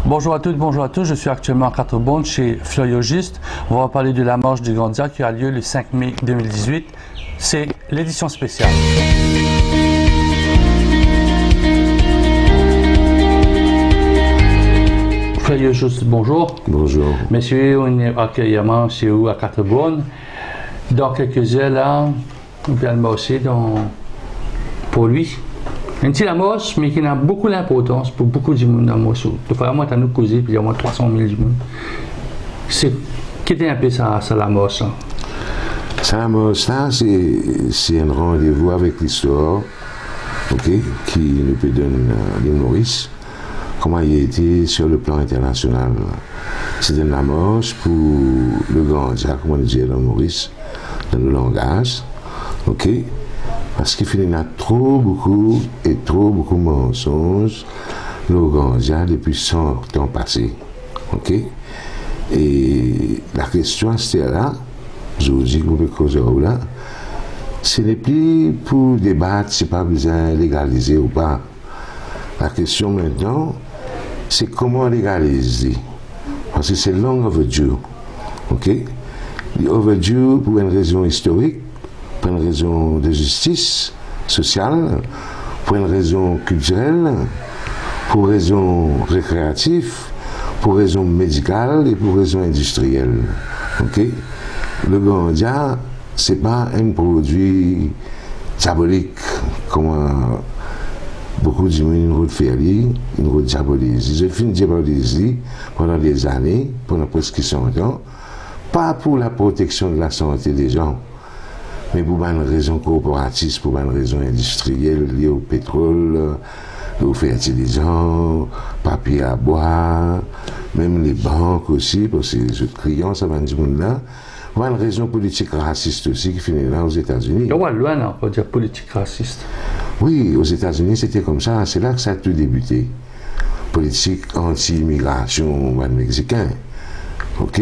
Bonjour à toutes, bonjour à tous. Je suis actuellement à Quatre-Bonnes chez Fleurogiste. On va parler de la marche du Gandia qui a lieu le 5 mai 2018. C'est l'édition spéciale. Fleurogiste, bonjour. Bonjour. Messieurs, on est actuellement chez vous à Quatre-Bonnes. Dans quelques heures, là, on vient le marcher pour lui. Un petit amorce, mais qui a beaucoup d'importance pour beaucoup de monde dans le morceau. Il faut vraiment nous causer, puis il y a moins 300 000 du monde. C'est qu'est-ce un peu ça l'amorce? Ça l'amorce là, c'est un rendez-vous avec l'histoire, ok, qui nous peut donner l'île Maurice, comment il a été sur le plan international. C'est une amorce pour le Gandia, comment on dit l'île Maurice, dans le langage, ok. Parce qu'il y a trop beaucoup de mensonges le Gandia depuis 100 ans passés. Ok? Et la question c'était là, je vous dis que vous pouvez causer là, ce n'est plus pour débattre, c'est pas besoin de légaliser ou pas. La question maintenant, c'est comment légaliser. Parce que c'est long overdue. Ok? Overdue pour une raison historique, pour une raison de justice sociale, pour une raison culturelle, pour une raison récréative, pour une raison médicale et pour une raison industrielle. Ok? Le Gandia, ce n'est pas un produit diabolique comme beaucoup disent une route ferrée, une route diabolisée. J'ai fait une diaboliser pendant des années, pendant presque 100 ans, pas pour la protection de la santé des gens, mais pour une raison corporatiste, pour une raison industrielle liée au pétrole, aux fertilisants, papier à boire, même les banques aussi, parce que les clients, ça va du monde là. Pour une raison politique raciste aussi qui finit là aux États-Unis. Il y a loin, on peut dire politique raciste. Oui, aux États-Unis, c'était comme ça. C'est là que ça a tout débuté. Politique anti-immigration mexicain. Ok?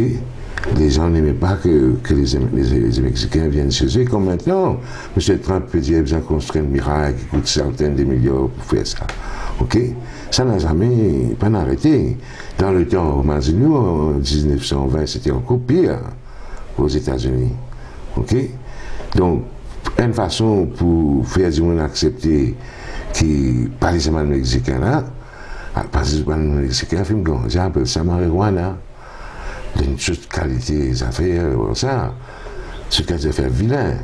Les gens n'aimaient pas que les Mexicains viennent chez eux. Comme maintenant, M. Trump peut dire qu'ils ont construit un miracle qui coûte centaines de milliards pour faire ça. Ok? Ça n'a jamais pas arrêté. Dans le temps, au Mazinou, en 1920, c'était encore pire aux États-Unis. Ok? Donc, une façon pour faire du monde accepter qui parle seulement mexicain là, parce que le mexicain fait un appelle ça marijuana. D'une toute qualité des affaires, ça, c'est qu'elles affaires vilain.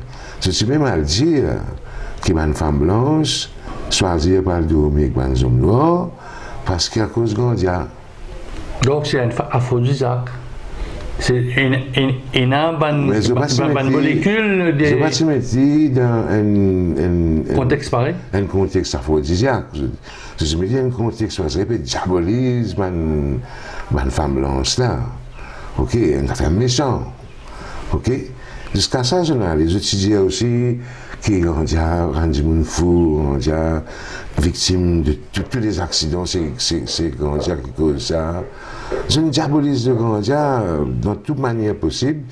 Je suis même à le dire qu'il y a une femme blanche, choisir par le dormir avec un homme noir, parce qu'à cause de Gandia. Donc c'est un aphrodisiaque. C'est une molécule de. Je ne vais pas te mettre dans un contexte pareil. Un contexte aphrodisiaque. Je me dis un contexte où ça peut diabolise une femme blanche là. Ok, une affaire méchant. Ok, jusqu'à ça, je étudiais aussi qui ont rendu monde fou, on dit victime de tous les accidents, c'est Gandia qui cause ça. Je ne diabolise le Gandia dans toute manière possible,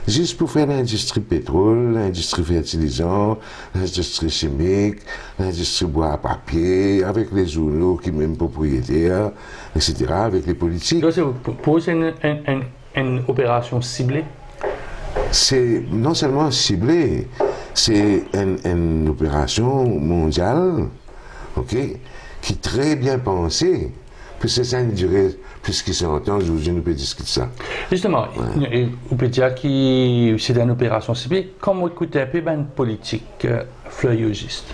juste pour faire l'industrie pétrole, l'industrie fertilisant, l'industrie chimique, l'industrie bois à papier, avec les journaux qui sont même propriétaires, etc., avec les politiques. Donc, pour c'est une opération ciblée? C'est non seulement ciblé, c'est une opération mondiale, ok, qui est très bien pensée, puisque ça a une durée plus que 100 ans, aujourd'hui nous pouvons discuter ça. Justement, on peut dire que c'est une opération ciblée, comme on écoute un peu une politique fleurogiste.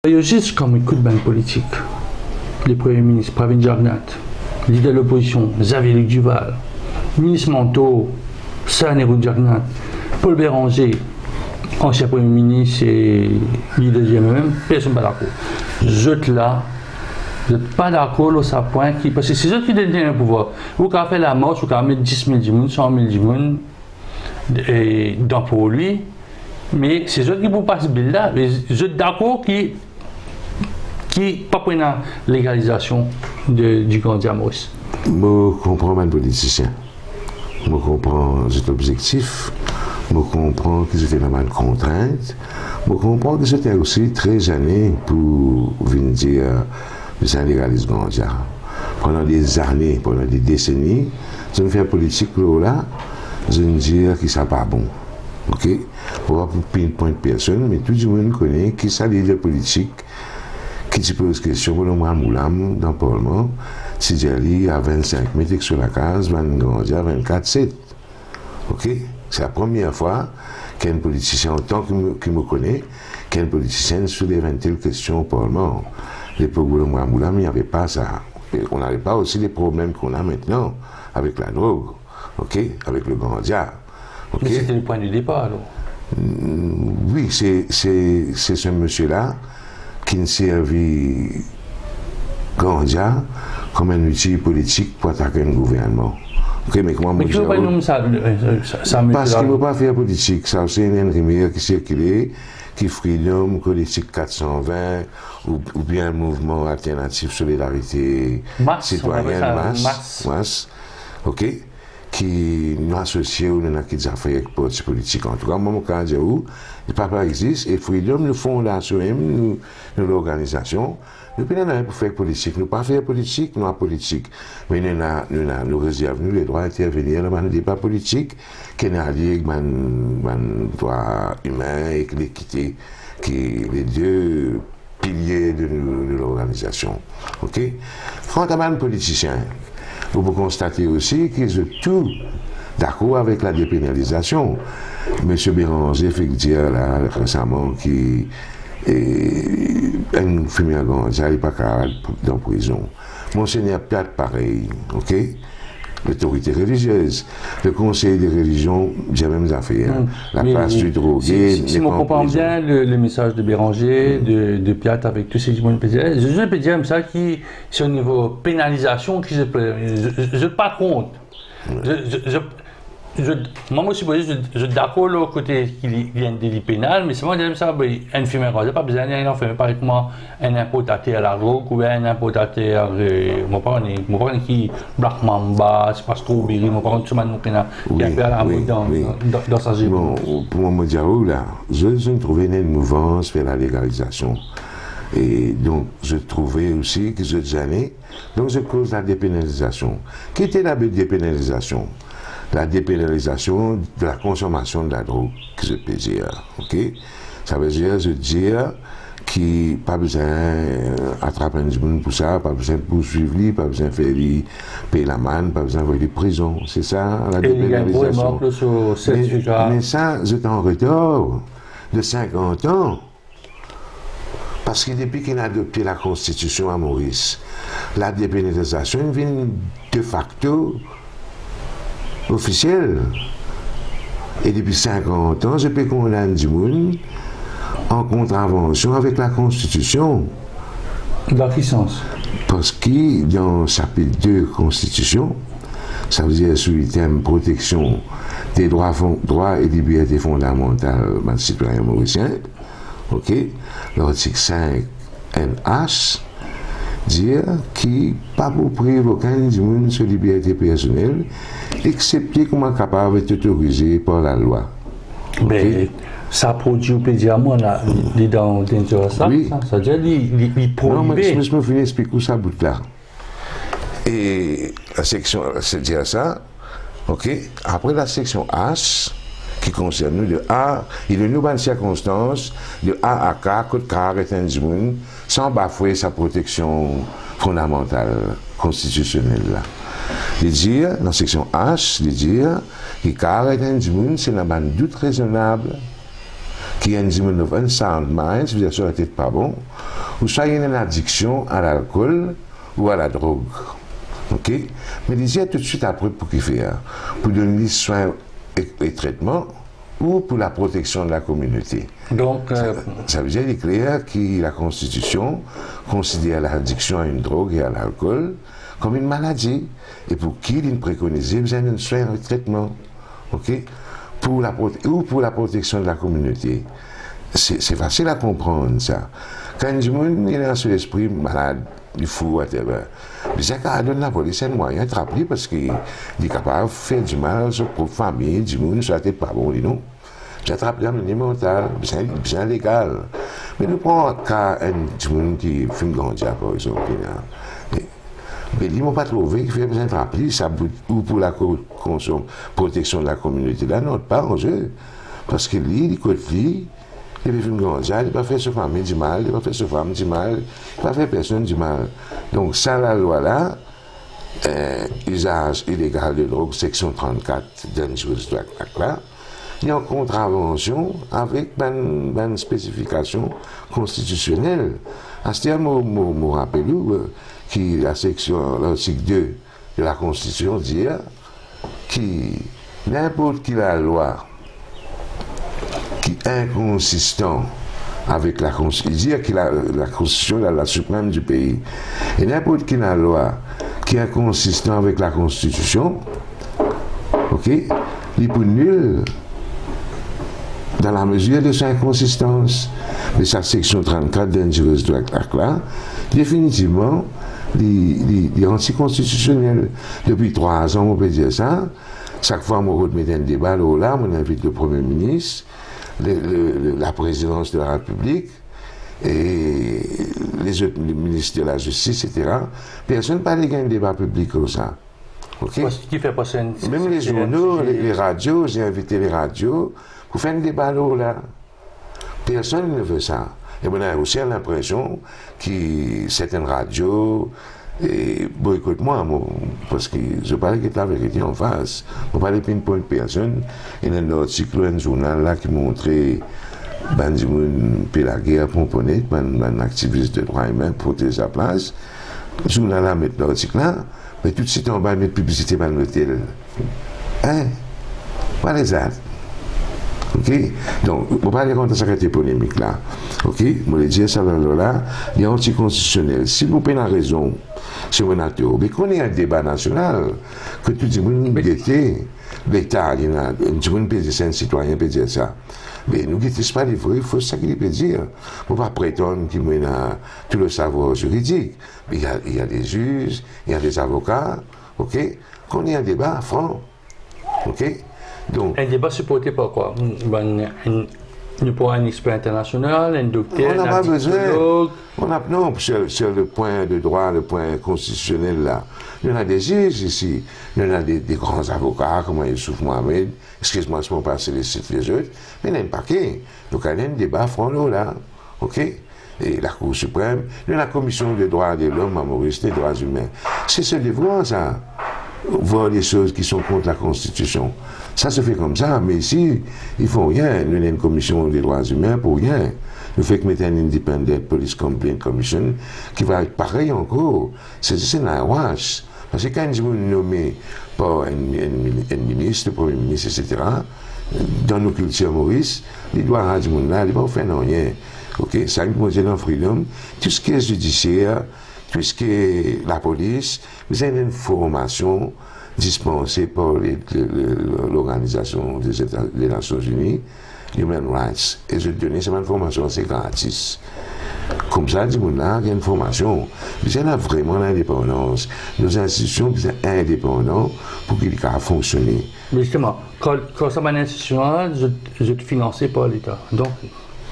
Fleurogiste, comme on écoute une politique, le Premier ministre Pravin Jagnat, leader de l'opposition, Xavier Duval, ministre Manteau, Sanerou Jagnat, Paul Béranger, ancien Premier ministre et leader du MMM, personne pas d'accord. Je suis là, je n'êtes pas d'accord à ce point, parce que c'est eux qui détiennent le pouvoir. Vous pouvez faire la marche, vous pouvez mettre 10 000 du monde, 100 000 du monde dans pour lui, mais c'est eux qui ne peuvent pas se bill là. Je suis d'accord qui pas pour la légalisation du Gandia Maurice. Je comprends un politicien. Je comprends cet objectif. Je comprends que c'était une contrainte. Je comprends que c'était aussi très gêné pour venir dire ça légalise ganja. Pendant des années, pendant des décennies, je me fais politique là, je me dis que ça pas bon. Ok? Pour pinpoint personne, mais tout le monde connaît qui ça leader politique qui se pose question pour le Moulam dans le Parlement, si j'ai à 25 mètres sur la case, 20 ganja, 24-7. Ok? C'est la première fois qu'un politicien, autant qu'il me connaît, qu'un politicien soulève une telle question au Parlement. L'époque où le Moulam, il n'y avait pas ça. Et on n'avait pas aussi les problèmes qu'on a maintenant avec la drogue, ok, avec le ganja. Okay? Mais c'était le point de départ, alors. Oui, c'est ce monsieur-là qui ne servait ganja comme un outil politique pour attaquer un gouvernement. Okay, mais comment tu ne veux pas nommer ça, parce qu'il ne veut pas faire politique. Ça, c'est une rumeur qui circule, qui Freedom, collectif 420, ou bien un mouvement alternatif Solidarité Citoyenne, masse, ok, qui nous associe ou nous avons des affaires avec les politiques. En tout cas, moi, quand je dis où, le papa existe, et Freedom, nous fondation, nous l'organisation, nous prenons pour faire politique. Nous ne pas faire politique, nous en politique. Mais nous réservons les droits d'intervenir dans le débat politique, qui est lié avec les droits humains et l'équité, qui sont les deux piliers de l'organisation. Ok? Quant à les politiciens, vous pouvez constater aussi qu'ils sont tous d'accord avec la dépénalisation. M. Béranger fait dire là, récemment qu'il un fumé à ganja, il n'est pas capable dans la prison. Monseigneur Piat, pareil, ok? L'autorité religieuse, le conseil des religions, j'ai même affaires. La place du drogué. Si je comprends bien le message de Béranger, de Piat avec tous ces gens, je peux dire ça qui, c'est au niveau pénalisation, qui je pas compte. Moi, je suis d'accord le côté qu'il y a un délit pénal, mais c'est moi qui ça, un film n'est pas besoin d'un film, par exemple, un importateur à la drogue ou un importateur, mon parent qui Black Mamba, c'est pas Strawberry, mon parent tout le monde qui a fait à la mode dans sa vie. Bon, pour moi, là, je trouvais une mouvance vers la légalisation. Et donc, je trouvais aussi que cette année, donc je cause la dépénalisation. Qui était la dépénalisation? La dépénalisation de la consommation de la drogue, que je peux dire. Ok? Ça veut dire, qu'il n'y a pas besoin d'attraper un monde pour ça, pas besoin de poursuivre, pas besoin de faire payer la manne, pas besoin de faire prison. C'est ça, la dépénalisation. Mais ça, j'étais en retard de 50 ans. Parce que depuis qu'il a adopté la Constitution à Maurice, la dépénalisation vient de facto officiel. Et depuis 50 ans, je peux condamner du monde en contravention avec la Constitution. Dans quel sens? Parce que dans chapitre 2 Constitution, ça veut dire sous le thème protection des droits et libertés fondamentales des citoyens mauriciens, ok, l'article 5 NH, dire qu'il pas pour priver aucun du monde sur liberté personnelle, excepté comment capable d'être autorisé par la loi. Mais ça produit pédiamment là, dans ça, oui. Ça veut dire qu'il prohibé. Non, mais je me finis expliquer ça bout là. Et la section, c'est dire ça, ok. Après la section H, qui concerne le A, il y a une nouvelle circonstance, de A à K, que K est un monde, sans bafouer sa protection fondamentale, constitutionnelle. Là. De dire, dans la section H, de dire que K est un monde, c'est un doute raisonnable, qui est un monde of unsound mind, c'est-à-dire sur la tête pas bon, ou soit il y a une addiction à l'alcool ou à la drogue. Ok? Mais il dit tout de suite après pour qu'il fait, pour donner des soins et traitement ou pour la protection de la communauté. Donc, ça veut dire clair que la Constitution considère l'addiction à une drogue et à l'alcool comme une maladie et pour qui il préconise besoin d'un soin et traitement, ok, ou pour la protection de la communauté. C'est facile à comprendre ça. Quand du monde est dans son esprit malade, il faut whatever. Mais ça donne la police un moyen de rappeler parce qu'il est capable de faire du mal à sa propre famille, du monde, ça n'est pas bon, non? J'attrape la monumentale, bien légal. Mais nous prenons un cas, un qui fume ganja, par exemple, mais ils ne m'ont pas trouvé qu'il fait besoin de rappeler ça ou pour la protection de la communauté. Là, non, pas en jeu. Parce que lui, il côté lui, il fait fume ganja, il n'a pas fait sa famille du mal, il n'a pas fait sa femme du mal, il n'a pas fait personne du mal. Donc, ça, la loi là, usage illégal de drogue, section 34, Dangerous Drug Act là, il y a une contravention avec une spécification constitutionnelle. À ce terme, je me rappelle que la section, l'article 2 de la Constitution dit que n'importe qui la loi qui est inconsistant avec la Constitution, il dit que la Constitution est la suprême du pays, et n'importe qui la loi qui est inconsistant avec la Constitution, ok, il est pour nul dans la mesure de sa inconsistance. Mais sa section 34 Dangerous Drug Act là, définitivement, il est anticonstitutionnel. Depuis 3 ans, on peut dire ça. Chaque fois, on remet un débat là, on invite le Premier ministre, la présidence de la République, et les autres ministres de la Justice, etc. Personne ne parle d'un débat public comme ça. Okay? Qui fait passer même les journaux, les radios, j'ai invité les radios pour faire un débat là. Personne ne veut ça. Et on a aussi l'impression que certaines radios boycottent moi, parce que je parle de la vérité en face. Je parle de pinpoint personne. Il y a un article, un journal là qui montrait Bandimoun Pélagué à Pomponnet, un activiste de droits humains pour protéger sa place. Le journal là met l'article là, mais tout de suite on va mettre publicité dans l'hôtel. Hein? Voilà ça. Ok, donc, on va parler contre cette polémique là. Ok, je vais dire ça là, il y a anticonstitutionnel. Si vous prenez la raison, c'est mon acteur. Mais qu'on ait un débat national, que tout le monde guette, l'État, il y a tout le monde peut dire ça, un citoyen peut dire ça. Mais nous ne guettons pas les vrais, il faut ça qu'il peut dire. On ne va pas prétendre qu'il y a tout le savoir juridique. Mais il y a des juges, il y a des avocats, ok, qu'on ait un débat franc. Ok. Donc, un débat supporté par quoi? Nous pour un expert international, un docteur, on n'a pas besoin. Non, sur le point de droit, le point constitutionnel là, il y en a des juges ici, il y en a des grands avocats comme Youssouf Mohamed, excuse-moi, je ne peux pas féliciter les autres, mais il y en a un paquet. Donc il y a un débat franc là, ok? Et la Cour suprême, il y a la Commission des droits de l'homme à Maurice, des droits humains. C'est ce devoir ça. Voir des choses qui sont contre la Constitution. Ça se fait comme ça, mais ici, ils font rien. Nous avons une commission des droits humains pour rien. Nous faisons mettre une Independent Police Complaint Commission qui va être pareil encore. C'est un wash. Parce que quand ils sont nommés par un ministre, le Premier ministre, etc., dans nos cultures Maurice, les droits à du monde là, ils ne vont faire rien. Ok? Ça, ils vont dire dans Freedom, tout ce qui est judiciaire, tout ce qui est la police, vous avez une formation dispensée par l'Organisation des Nations Unies, Human Rights. Et je donne cette formation, c'est gratis. Comme ça, du monde là, il y a une formation. Vous avez vraiment l'indépendance. Nos institutions sont indépendantes pour qu'ils puissent fonctionner. Mais justement, quand ça va une institution, je suis financé par l'État. Donc,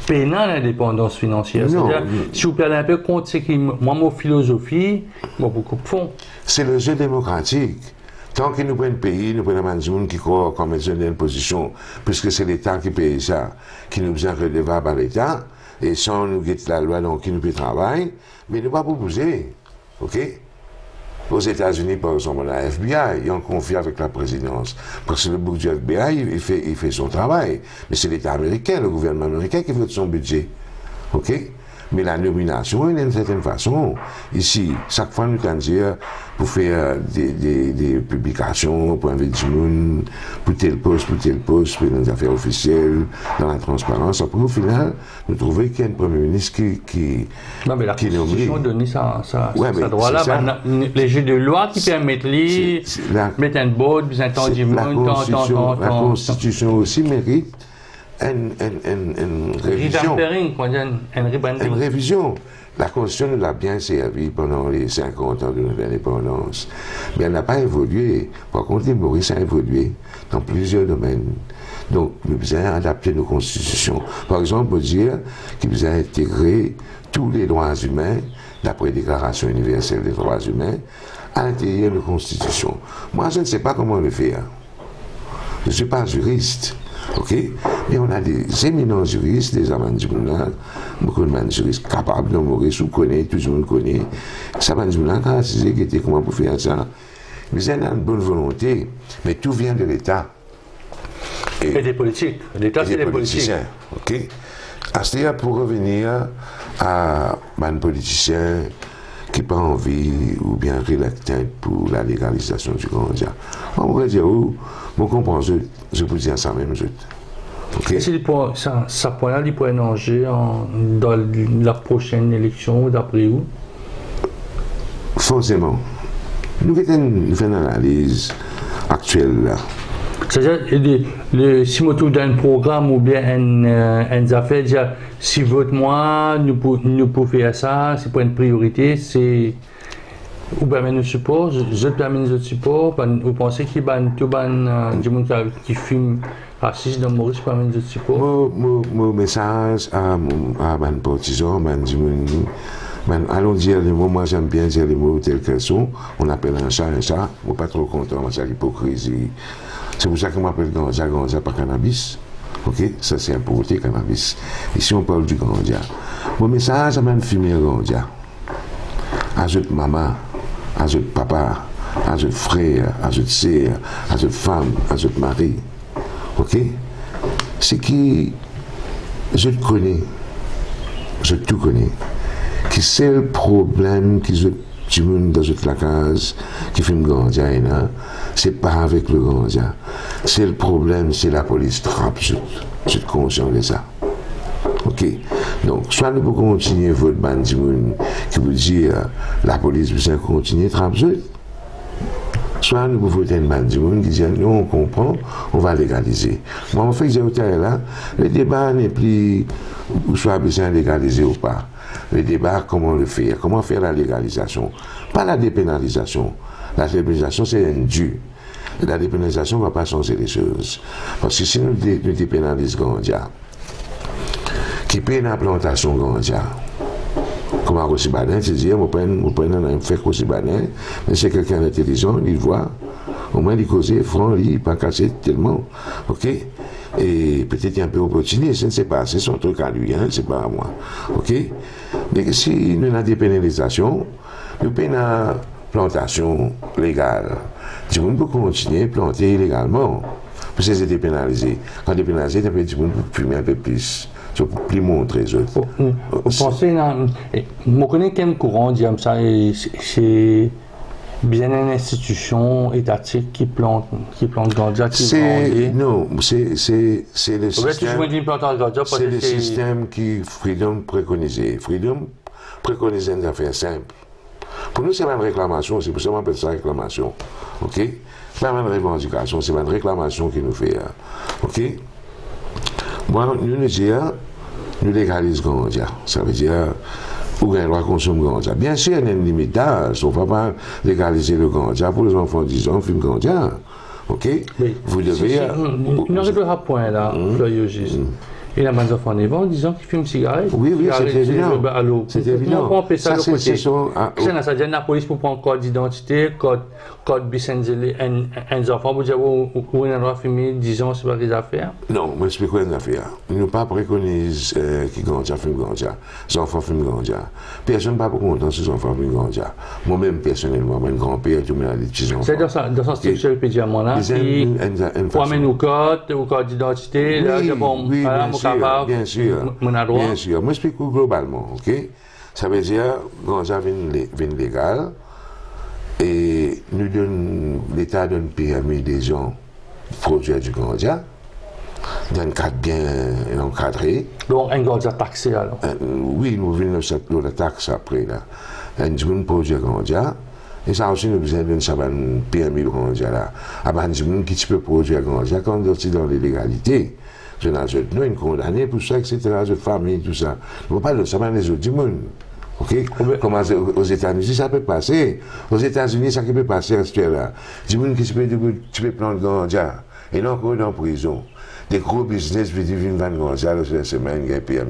pénal l'indépendance financière. C'est-à-dire, si vous perdez un peu compte, c'est que moi, mon philosophie, moi, beaucoup de fonds. C'est le jeu démocratique. Tant que nous prenons un pays, nous prenons un monde qui croit comme une position, puisque c'est l'État qui paye ça, qui nous est redevable à l'État, et sans nous guetter la loi, donc qui nous peut travailler, mais nous ne pas proposer. OK? Aux États-Unis, par exemple, la FBI, ils ont confié avec la présidence. Parce que le budget du FBI, il fait son travail. Mais c'est l'État américain, le gouvernement américain qui fait son budget. OK? Mais la nomination, d'une certaine façon, ici, chaque fois, nous dire pour faire des publications, pour inviter du monde, pour tel poste, pour dans les affaires officielles, dans la transparence. Après, au final, nous trouvons qu'il y a un Premier ministre qui non, mais la Constitution donne ça droit-là. Les jeux de loi qui permettent de mettre un board, puis un temps du monde, la Constitution aussi mérite une révision. Une révision. La Constitution nous a bien servi pendant les 50 ans de notre indépendance. Mais elle n'a pas évolué. Par contre, l'île Maurice a évolué dans plusieurs domaines. Donc, nous devons adapter nos constitutions. Par exemple, on peut dire qu'il nous a intégré tous les droits humains, d'après la Déclaration universelle des droits humains, à l'intérieur de nos constitutions. Moi, je ne sais pas comment le faire. Je ne suis pas juriste. Ok, mais on a des éminents juristes, des amandimounas, beaucoup de juristes capables de Maurice, ou connaît, tout le monde connaît. Ça amandimounas, quand c'est qui était comment pour faire ça. Mais il y a une bonne volonté, mais tout vient de l'État. Et des politiques. L'État, c'est des politiciens. Ok. C'est-à-dire pour revenir à un politicien qui n'a pas envie ou bien reluctant pour la légalisation du ganja. On pourrait dire, je comprends, je peux dire ça même. Okay. Est-ce que ça point-là, il pourrait nager dans la prochaine élection, d'après où? Forcément. Nous faisons une analyse actuelle là. C'est-à-dire, si on trouve dans un programme ou bien une affaire, dire, si vote moi, nous pouvons faire ça, c'est pas une priorité, c'est. Ou bien nous support, je permets de support, vous pensez qu'il y a tout le monde qui fume raciste dans Maurice permet de support? Mon message à mes partisans, allons dire les mots, moi j'aime bien dire les mots tels qu'ils sont, on appelle un chat, je ne suis pas trop content de l'hypocrisie. C'est pour ça qu'on m'appelle ganja, pas cannabis. Ok, ça c'est un pauvreté cannabis. Ici on parle du ganja. Mon message à mes fumer ganja. À votre maman, à votre papa, à votre frère, à votre sœur, à votre femme, à votre mari. Ok? C'est qui je te connais, je tout connais. Qui c'est le problème qui tu monde dans la case qui fait un ganja, c'est pas avec le ganja. C'est le problème, c'est la police trappe. Je suis conscient de ça. Ok? Donc, soit nous pouvons continuer votre bandimoun qui vous dit la police vous continuer à trapper. Soit nous pouvons voter un bandimoun qui dit nous on comprend, on va légaliser. Moi, en fait, j'ai là, le débat n'est plus soit besoin de légaliser ou pas. Le débat, comment le faire, comment faire la légalisation. Pas la dépénalisation. La dépénalisation, c'est un dû. La dépénalisation ne va pas changer les choses. Parce que si nous dépénalisons ganja, qui paye la plantation ganja, comme à Rossibanin, tu dis, on prend un fait Rossibanin, mais c'est quelqu'un d'intelligent, il voit, au moins il cause franc, il pas cassé tellement. Ok? Et peut-être un peu opportuniste, je ne sais pas, c'est son truc à lui, c'est pas à moi. Ok? Mais si nous avons la dépénalisation, nous payons la plantation légale. Du monde peut continuer à planter illégalement. Parce que c'est dépénalisé. Quand dépénalisé, du monde peut fumer un peu plus. Je peux plus montrer. Vous pensez, je connais quel courant, dit ça, c'est bien une institution étatique qui plante ganja, non, c'est le système. C'est le système qui Freedom préconisait. Freedom préconisait une affaire simple. Pour nous, c'est pas une réclamation, c'est pour ça qu'on appelle ça réclamation. Ok? Pas une revendication, c'est pas une réclamation qui nous fait. Ok? Moi, nous disons, nous légalisons ganja. Ça veut dire, ou un droit consommer ganja. Bien sûr, il y a une limite d'âge. On ne va pas légaliser le ganja pour les enfants de 10 ans, fument ganja. Ok? Oui. Vous devez. Il n'y a pas point là, il y a des enfants en disant qu'ils fument cigarette. Oui, c'est évident. C'est évident. Ça, c'est la police pour prendre code d'identité, code bisenzélé, un enfant pour dire où on a fumé 10 ans, c'est pas des affaires. Non, moi, je explique quoi une affaire. Ils n'ont pas préconisé qu'ils ganja fument ganja. Les enfants fument ganja. Personne n'a pas content si les enfants fument ganja. Moi-même, personnellement, mon grand-père, tout le monde a des petits-enfants. C'est dans ce structure pédiamment là. Pour amener au code d'identité, là, bon, bien sûr. Moi, j'explique globalement, ok? Ça veut dire, ganja vient légal et l'État donne permis des gens de produire du ganja dans un cadre bien encadré. Donc, un ganja taxé alors? Oui, nous venons de la taxe après là. Un gens produit ganja. Et ça aussi, nous avons besoin d'un permis de ganja là. À un gens qui peut produire ganja quand on est dans l'illégalité. je n'ajoute, nous, une condamnée pour ça, etc., de famille, tout ça. On ne va pas ça, les autres du monde. Ok? Comme aux États-Unis, ça peut passer. Aux États-Unis, ça peut passer à ce là. Du monde qui tu peux prendre ganja. Et non, encore dans la prison. Des gros business, puis ils vendent ganja, la semaine, ils payent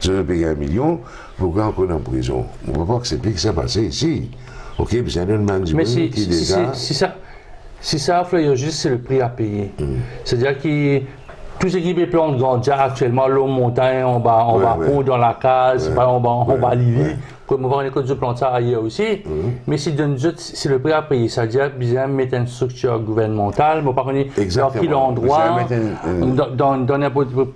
je paye 1 million, pourquoi encore dans la prison? On ne va pas accepter que ça passe ici. Ok? Puis c'est un man du monde qui déjà. Si ça, juste c'est le prix à payer. C'est-à-dire que tout ce qui est plan de ganja actuellement, l'eau montagne, on va dans la case, on va l'île. Comme on va en école de planter ça ailleurs aussi. Mais si c'est le prix à payer, c'est-à-dire bien mettre une structure gouvernementale, mais par contre, dans quel endroit,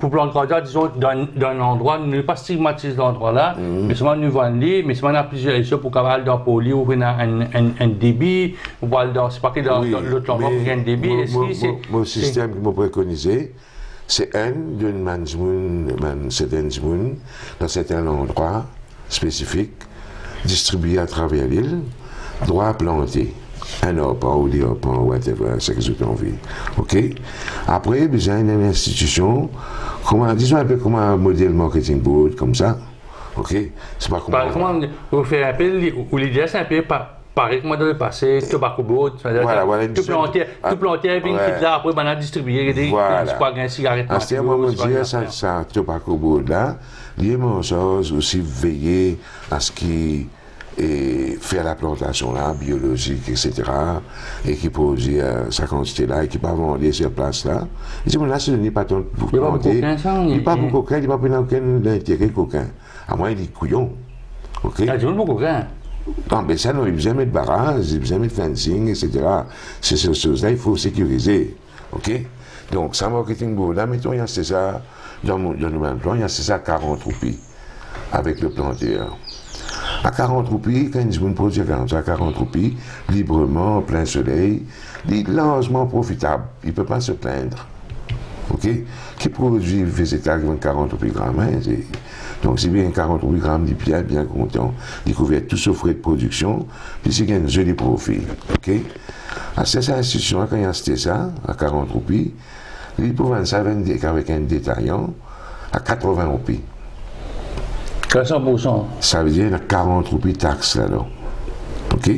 pour plan de ganja, disons, dans un endroit, ne pas stigmatiser l'endroit là, mais seulement nous voyons lui, mais seulement on a plusieurs élections pour qu'on aille dans le poli, ou un débit, ou c'est pas que dans l'autre endroit pour un débit. Mon système que je préconisé, c'est certains gens dans certains endroits spécifiques, distribués à travers l'île, droit à planter. Un arpent ou des arpents, whatever, c'est ce que j'ai envie. Ok? Après, besoin d'une institution, disons un peu comme un modèle marketing board, comme ça. Ok? C'est pas comment. Comment vous faites un peu, ou l'idée c'est un peu pareil comment dans le passé, tobacco board, tout planter, puis là, après, on a distribué, c'est quoi, un cigarette. À ce moment dire ça, tobacco board là, lié mon chose aussi veiller à ce qui faire la plantation là, biologique, etc. Et qui produit sa quantité là, et qui va vendre sur place là. Et c'est là, ce n'est pas tant pour planter. Il n'y a pas beaucoup de coquin, il n'y a pas aucun intérêt coquin. À moins, il est couillon. Ok? Il y a beaucoup de coquin. Non, mais ça, non, il y a besoin de barrages, il y a besoin de fencing, etc. Ces choses-là, il faut sécuriser. OK? Donc, ça, marketing board, là, mettons, il y a ça, dans le même plan, il y a ça à 40 roupies, avec le planteur. À 40 roupies, quand ils produisent à 40 roupies, librement, en plein soleil, il est largement profitable. Il ne peut pas se plaindre. OK? Qui produit végétal qui vend 40 roupies grammes, hein, donc, c'est bien 40 grammes, il est bien content. Il couvre tout ce frais de production, puis c'est un joli profit. OK? À cette institution, quand il a acheté ça, à 40 roupies, il peut vendre ça avec un détaillant à 80 roupies. 400%. Ça veut dire qu'il y a 40 roupies taxes là-dedans. OK?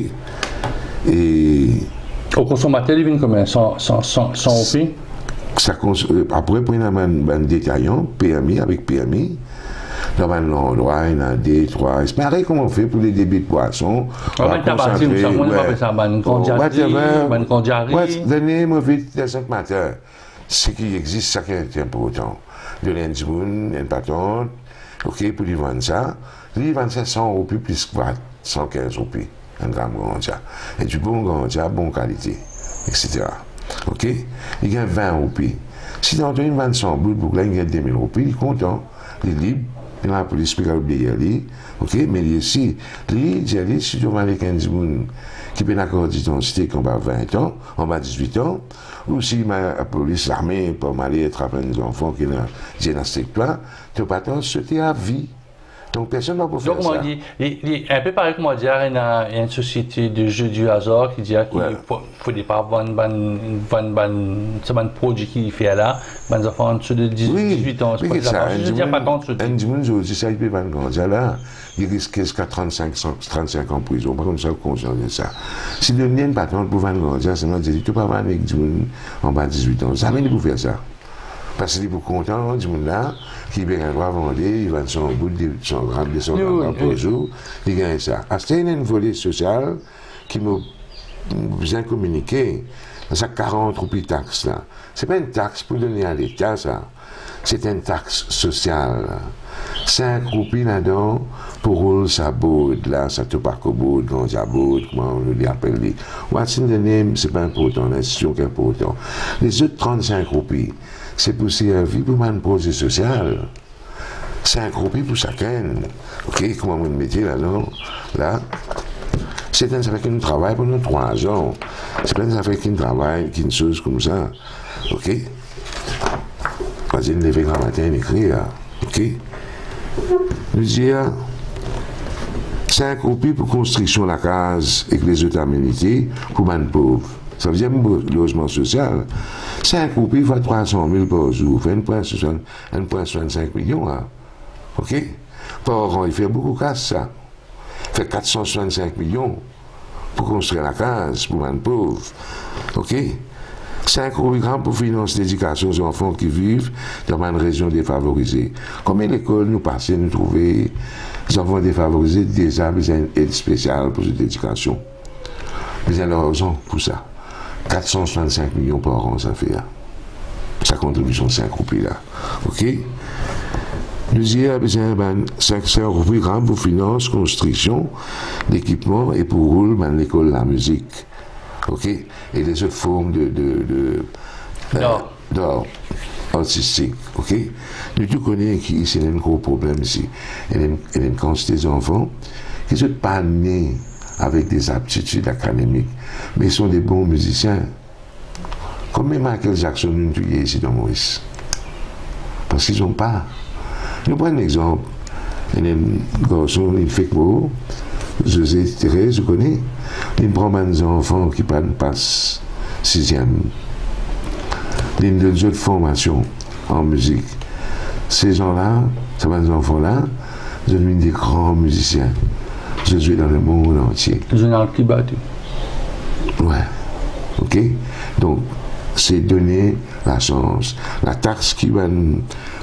Et. Au consommateur, il vient combien? 100 roupies? Après, pour un détaillant, PMI, avec PMI, dans un endroit, il y en a des, trois. C'est pareil comme on fait pour les débits de poissons. On va concentrer. On va faire ça, ban condiari. Donnez-moi vite les 5 matins. Ce qui existe, ça qui est important. De l'indimoun, une patente, ok, pour lui vendre ça. Lui, il vend ça 100 roupies plus que 115 roupies. Un gramme ganja. Et du bon ganja, bonne qualité, etc. Ok? Il gagne 20 roupies. Si dans une vend 100 boules, pour là, il gagne 2000 roupies, il est content. Il est libre. Il a la police qui a oublié lui, ok, mais ici, si tu vas avec un dimoun qui peut accorder d'identité qu'on va 20 ans, on va 18 ans, ou si la police, l'armée, pour m'aller attraper des enfants qui ont un gymnastique, toi, tu ne peux pas sauter à vie. Donc personne ne va pouvoir faire ça. Donc, un peu pareil comme on dit, il y a une société de jeux du hasard qui dit qu'il ne faut pas vendre un produit qu'il fait là, des enfants en dessous de 18 ans. Oui, c'est ça. Un dimanche, aujourd'hui, ça, il peut vendre ganja là, il risque jusqu'à 35 ans en prison. Pas comme ça, conscient de ça. Si le lien patron pour vendre ganja, c'est moi, tu ne peux pas vendre avec dimanche en bas de 18 ans. Ça vient pour faire ça. Parce qu'il est pour content, du monde là, qui a un droit à vendre, il vend son bout de 100 grammes, 200 grammes par jour, il gagne ça. C'est une volée sociale qui m'a bien communiqué. Ça 40 roupies taxes là. Ce n'est pas une taxe pour donner à l'État, ça. C'est une taxe sociale. 5 roupies là-dedans pour rouler sa bourde, là, sa tobacco board, ganja board, comment on lui appelle. What's in the name, c'est pas important, l'institution qui est important. Les autres 35 roupies, c'est pour servir pour un projet social. 5 roupies pour chacun. Ok, comment on mettait là-dedans? Là, c'est un affaire qui travaille pendant 3 ans. C'est pas un affaire qui travaille, qui une chose comme ça. Ok? Quand j'ai levé le matin, écrit, ok? Je dis, 5 roupies pour construction de la case et les autres aménités pour les pauvres. Ça veut dire un logement social. 5 roupies fois 300 000 par jour, fait 1,65 million. Hein. OK? Par an, il fait beaucoup de casse, ça. Il fait 465 millions pour construire la case, pour les pauvres. OK? 5 roupies pour financer l'éducation aux enfants qui vivent dans une région défavorisée. Combien d'écoles nous passons, nous trouvons des enfants défavorisés, déjà besoin d'aide spéciale pour cette éducation. Besoin d'argent pour ça. 465 millions par an, ça fait. Sa contribution 5 roupies là. OK? Deuxième, besoin de 5 roupies pour financer construction d'équipements et pour rouler l'école de la musique. OK? Et les autres formes d'art artistique. OK? Nous tous connaissons qu'il y a un gros problème ici. Il y a une quantité d'enfants qui ne sont pas nés avec des aptitudes académiques, mais ils sont des bons musiciens. Comme Michael Jackson, nous tuons ici dans Maurice. Parce qu'ils n'ont pas. Nous prenons un exemple. Il y a un garçon, il fait quoi? José Thérèse, je connais. Il prend des enfants qui passent 6e. Il donne d'autres formations en musique. Ces gens-là, ces enfants-là, ils deviennent des grands musiciens. Ils jouent dans le monde entier. Général Kibati. Ouais. OK? Donc, c'est donner la chance. La taxe qui va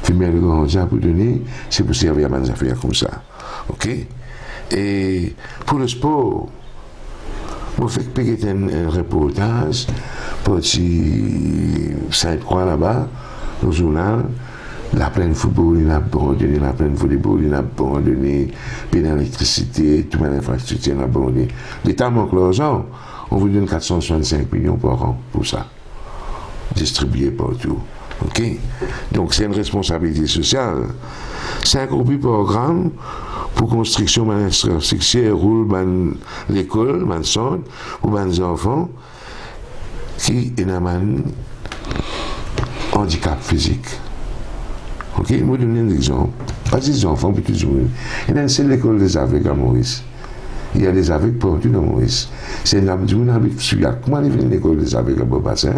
fumer le grand dia pour donner, c'est pour servir à des affaires comme ça. OK? Et pour le sport, on fait payer un reportage petit Sainte-Croix là-bas, au journal, la plaine football, il a abandonné, la plaine volleyball, il a abandonné, puis l'électricité, toute l'infrastructure, il a abandonné. L'État manque l'argent, on vous donne 465 millions par an pour ça, distribué partout. OK? Donc c'est une responsabilité sociale. 5 roupies par gramme pour construction de l'infrastructure, roule l'école, le centre, pour les enfants qui ont un handicap physique. OK? Je vais vous donner un exemple. Pas des enfants, pour tout le monde. Il y a une seule école des aveugles à Maurice. Il y a des aveugles partout dans Maurice. C'est une abdomen avec Suyac. Comment il y a une école des aveugles à Beaubassin?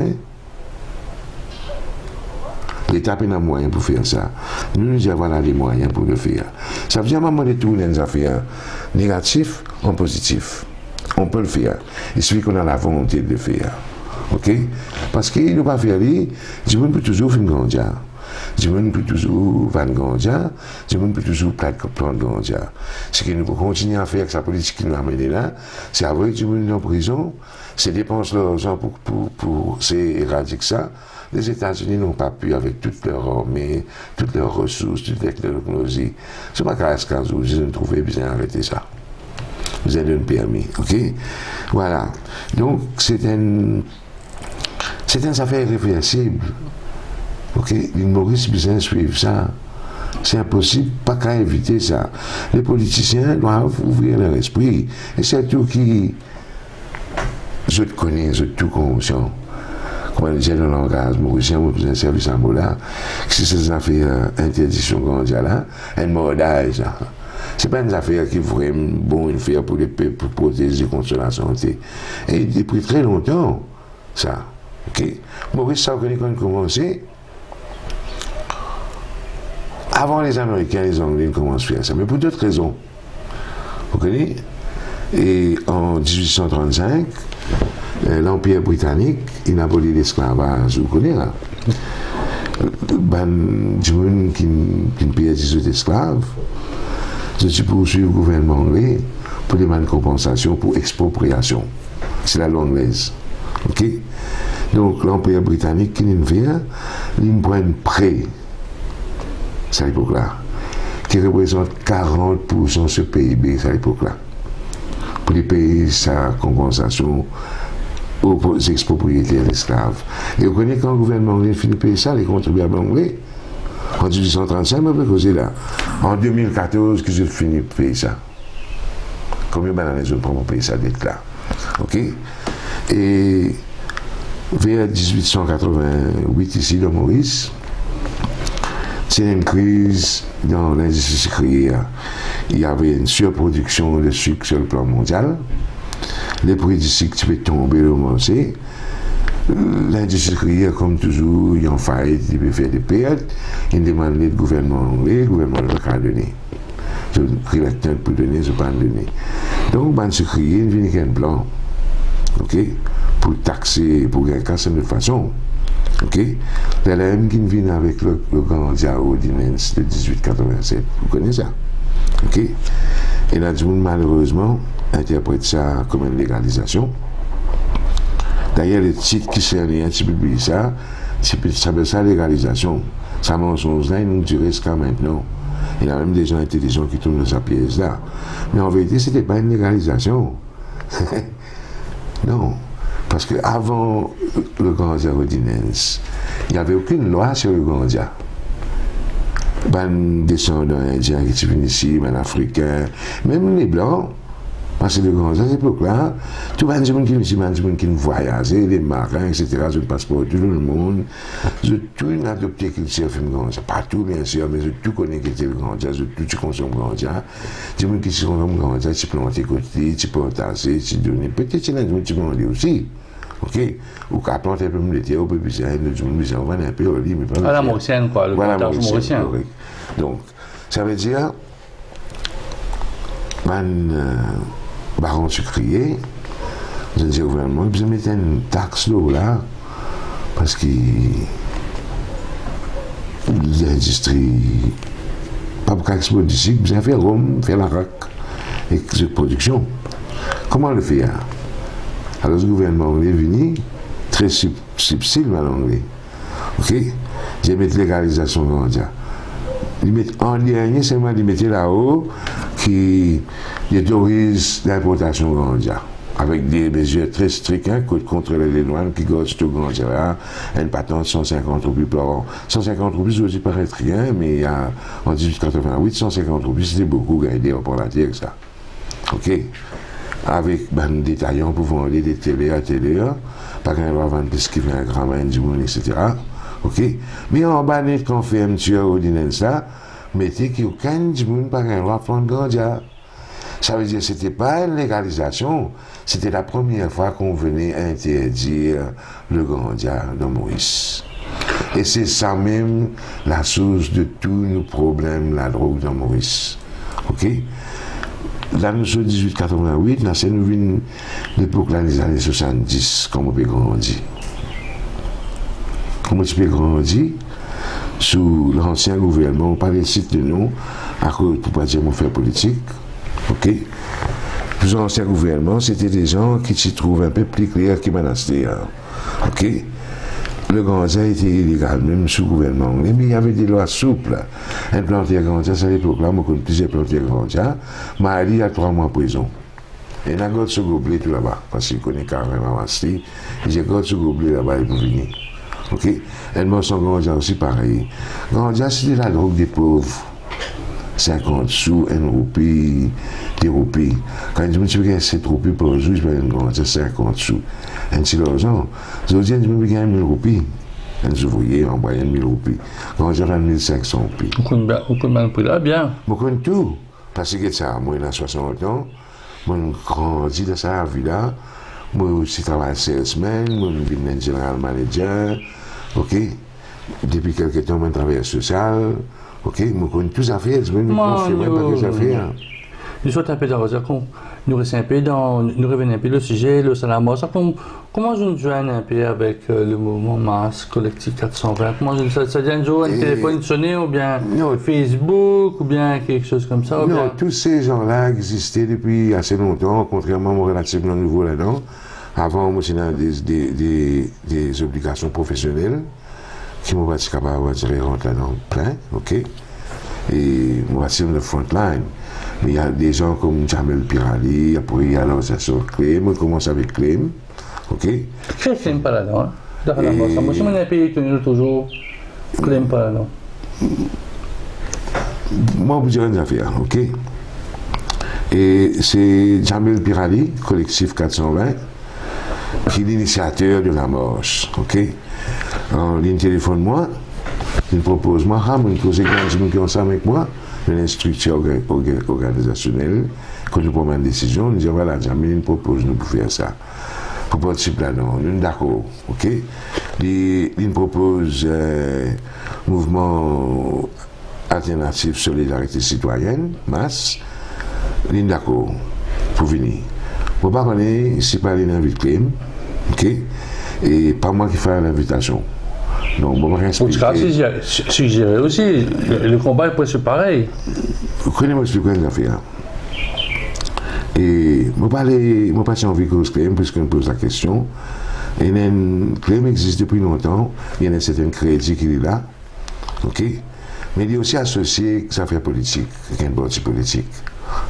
L'État a un moyen pour faire ça. Nous avons les moyens pour le faire. Ça veut dire que de tourner les affaires négatives en positif. On peut le faire. Il suffit qu'on a la volonté de le faire. OK? Parce qu'il ne peut pas faire les, du monde peut toujours faire une grande. Du monde peut toujours faire une grande. Du monde peut toujours plan de grande. Ce que nous pouvons continuer à faire avec sa politique qui nous a amené là, c'est avoir du monde en prison, c'est dépenser l'argent pour éradiquer ça. Les États-Unis n'ont pas pu, avec toute leur armée, toutes leurs ressources, toute leur technologie. Ce n'est pas qu'à ce cas où ils ont trouvé bien arrêter ça. Vous avez un permis, OK? Voilà. Donc, c'est une affaire irréversible. OK? L'île Maurice besoin de suivre ça. C'est impossible, pas qu'à éviter ça. Les politiciens doivent ouvrir leur esprit. Et c'est tout qui. Je te connais, je suis tout conscient. Comment dire le langage mauricien, on a un service à Mola, si c'est une affaire interdiction mondiale, un mordage. Ce n'est pas une affaire qui est vraiment bonne faire pour les peuples, pour protéger contre la santé. Et depuis très longtemps, ça. OK? Maurice, ça, quand on a commencé, avant les Américains, les Anglais commencent à faire ça, mais pour d'autres raisons. Vous connaissez? Et en 1835, l'Empire britannique, il a aboli l'esclavage, vous connaissez là? Du monde qui payait 18 esclaves, je suis poursuivi au gouvernement anglais pour demander compensation pour expropriation. C'est la loi anglaise. OK? Donc l'Empire britannique qui vient, il prend un prêt, à cette époque-là, qui représente 40% de ce PIB à cette époque-là, pour payer sa compensation aux expropriétaires d'esclaves. Et vous connaissez quand le gouvernement anglais finit de payer ça, les contribuables anglais, en 1835, on peut causer là. En 2014, qu'ils ont fini de payer ça. Combien de gens pour payer ça dette là? OK? Et vers 1888, ici, dans Maurice, c'est une crise dans l'industrie sucrière. Il y avait une surproduction de sucre sur le plan mondial. les prix du cycle qui peut tomber au moment c'est. L'industrie, comme toujours, il y a une faillite, il peut faire des pertes, il demande le gouvernement anglais, le gouvernement ne va pas donner. Je rédacteur pour donner, je ne peux pas donner. Donc, il se crier, il vient avec un plan, ok, pour taxer, pour gagner de cette façon. Ok, la même qui vient avec le grand dia ordinance de 1887, vous connaissez ça? Ok, et là, du monde, malheureusement, interprète ça comme une légalisation. D'ailleurs, le titre qui sert rien, tu publies ça, ça s'appelle ça légalisation. Ça mensonge-là, il nous dirait jusqu'à maintenant. Il y a même des gens intelligents qui tournent dans sa pièce-là. Mais en vérité, ce n'était pas une légalisation. Non. Parce qu'avant le Gandia ordinance, il n'y avait aucune loi sur le Gandia. Ben, descendants indiens qui sont venus ici, ben, africains, même les blancs. Parce que le grand, à cette époque-là, tout le monde qui est qui voyage, les marins, etc., je passe pour tout le monde. Je tout adopté qu'il serve le grand, pas tout bien sûr, mais je tout connais qui était le grand, je tout tu consommes le grand. Les gens qui sont le grand, tu plantes côté, tu peux tasser, tu donnes. Peut-être que les gens tu plantes aussi. Ok? Ou qu'à planter un peu de terre, on peut plus on va un peu au lit, mais pas. À la mauricienne, quoi, le plantage mauricien. Donc, ça veut dire, baron sucrier, je dis au gouvernement, vous mettez une taxe là, parce que l'industrie, pas pour exporter d'ici, vous avez fait Rome, faire la RAC, et de production. Comment le faire? Alors le gouvernement est venu, très subtil à l'anglais. Ok? J'ai mis légalisation mondiale. En dernier, c'est moi qui mettais là-haut qui autorise l'importation mondiale. Avec des mesures très strictes contre les douanes qui gardent tout mondial. Une patente 150 roupies par an. 150 roupies, ça paraît rien, mais en 1888, 150 roupies, c'était beaucoup gagné pour la terre, ça. Ok? Avec des détaillants pour vendre des télé à télé, pas qu'un va vendre plus qu'il fait un grand main du monde, etc. Ok? Mais en bas, quand on fait un tueur ordinaire, ça, mettez qu'il n'y a aucun du monde pas qu'un va prendre Gandia. Ça veut dire que ce n'était pas une légalisation, c'était la première fois qu'on venait interdire le Gandia dans Maurice. Et c'est ça même la source de tous nos problèmes, la drogue dans Maurice. Ok? Là, nous sommes en 1888, là, c'est nous venons l'époque des années 70, comme on peut grandir. Comment tu peux grandir sous l'ancien gouvernement, on parle ici de nous, à cause, pour pas dire mon fait politique, ok? Sous l'ancien gouvernement, c'était des gens qui s'y trouvent un peu plus clairs que monastère, ok? Le Gandia était illégal, même sous gouvernement anglais, mais il y avait des lois souples. Un plantier Gandia, c'est à l'époque-là, moi, je connais plusieurs plantiers Gandia, m'a allé à 3 mois en prison. Et il a gardé ce gobelet tout là-bas, parce qu'il connaît carrément Masti, j'ai gardé ce gobelet là-bas et pour venir. Ok? Et moi, son Gandia aussi pareil. Gandia, c'était la drogue des pauvres. 50 sous, 1 roupie, 10 roupies. Quand je me dis que 7 roupies par jour, je vais une Gandia 50 sous. Un petit l'argent. Je dis que je me dis 1 000 roupies. Un ouvrier en moyenne 1 000 roupies. Gandia, 1 500 roupies. Beaucoup de mal pris là, bien. Beaucoup de tout. Parce que ça, moi, il a 60 ans, moi, je grandis dans sa vie-là. Moi aussi, je travaille 16 semaines, moi, je suis un général manager, ok? Depuis quelques temps, je travaille social, ok? Je connais tous les affaires, je me confie même pas les affaires. Je souhaite un peu dans nous restons un peu nous revenons un peu le sujet, le Salamos. Comment je nous joigne un peu avec le mouvement masse collectif 420? Comment ça vient de jouer un téléphone sonné ou bien Facebook ou bien quelque chose comme ça? Non, tous ces gens-là existaient depuis assez longtemps, contrairement à mon relativement nouveau là-dedans. Avant, moi, j'étais des obligations professionnelles qui m'ont été capable de tirer rentre là-dedans plein, ok? Et moi, c'est le frontline. Mais il y a des gens comme Jamel Pirali, après il y a l'association Clem, on commence avec Clem, ok? Clem pas là-dedans, hein? Moi, je suis un pays tenu toujours, Clem pas là-dedans. Moi, je vous dirais une affaire, ok? Et c'est Jamel Pirali, collectif 420, qui est l'initiateur de la marche, ok? Alors, il téléphone moi, il propose moi, il pose quelqu'un qui est ensemble avec moi, une structure organisationnelle quand nous prenons une décision, nous disons voilà, Jamil nous propose nous pour faire ça. Pour participer là-dedans, nous sommes d'accord, ok? Il nous propose mouvement alternatif solidarité citoyenne, masse, nous sommes d'accord pour venir. Pour ne pas connaître, si pas les invités, ok? Et pas moi qui fais l'invitation. Donc, bon, en tout cas, suggérer aussi, le combat est presque pareil. Vous connaissez m'expliquer une affaire. Et je ne pas si envie cause claim, puisqu'on me pose la question. Et un claim existe depuis longtemps, il y a un certain crédit qui est là, ok? Mais il est aussi associé à affaires politiques, avec un parti politique.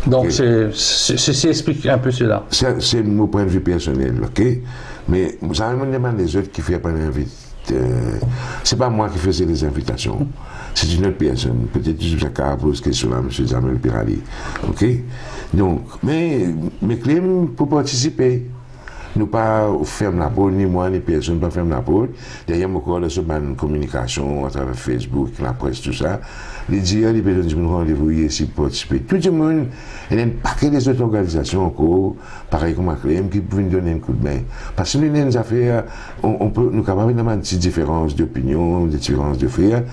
Donc, okay? Ceci explique un peu cela. C'est mon point de vue personnel, ok? Mais vous avez me demandé les autres qui font pas l'invite. C'est pas moi qui faisais les invitations, c'est une autre personne. Peut-être que je vais poser question là, M. Jamel Pirali. Ok? Donc, mais Clem pour participer. Nous pas fermer la porte, ni moi, ni personne pas fermer la porte. D'ailleurs, mon corps de une communication à travers Facebook, la presse, tout ça. Les dire, les personnes qui ont rendez-vous ici pour participer. Tout le monde, il y a un paquet des autres organisations encore, pareil comme Clem, qui peuvent nous donner un coup de main. Parce que nous, les affaires, on peut, nous capables d'avoir une petite différence d'opinion, des différences de faire.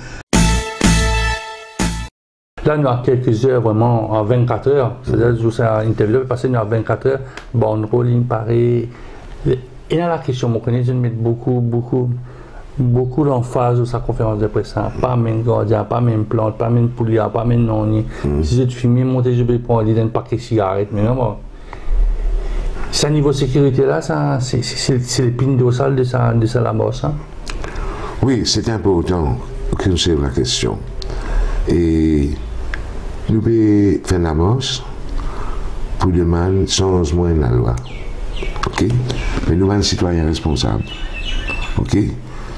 Là, nous avons quelques heures, vraiment, en 24 heures. C'est-à-dire que c'est une interview, parce que nous avons 24 heures. Bon, rôle, il paraît. Et là, la question, je connais, je mets beaucoup d'emphase sur sa conférence de presse. Pas même gardien, pas même plante, pas même poulet, pas même non. Si je filme, monter, je vais prendre des paquets de cigarettes. Mais non, bon. Ça, niveau sécurité, là, c'est l'épine dorsale de la bosse. Hein? Oui, c'est important que nous sachions la question. Et nous pouvons faire la marche pour demander changement de la loi. Ok? Mais nous sommes citoyens responsables. Ok?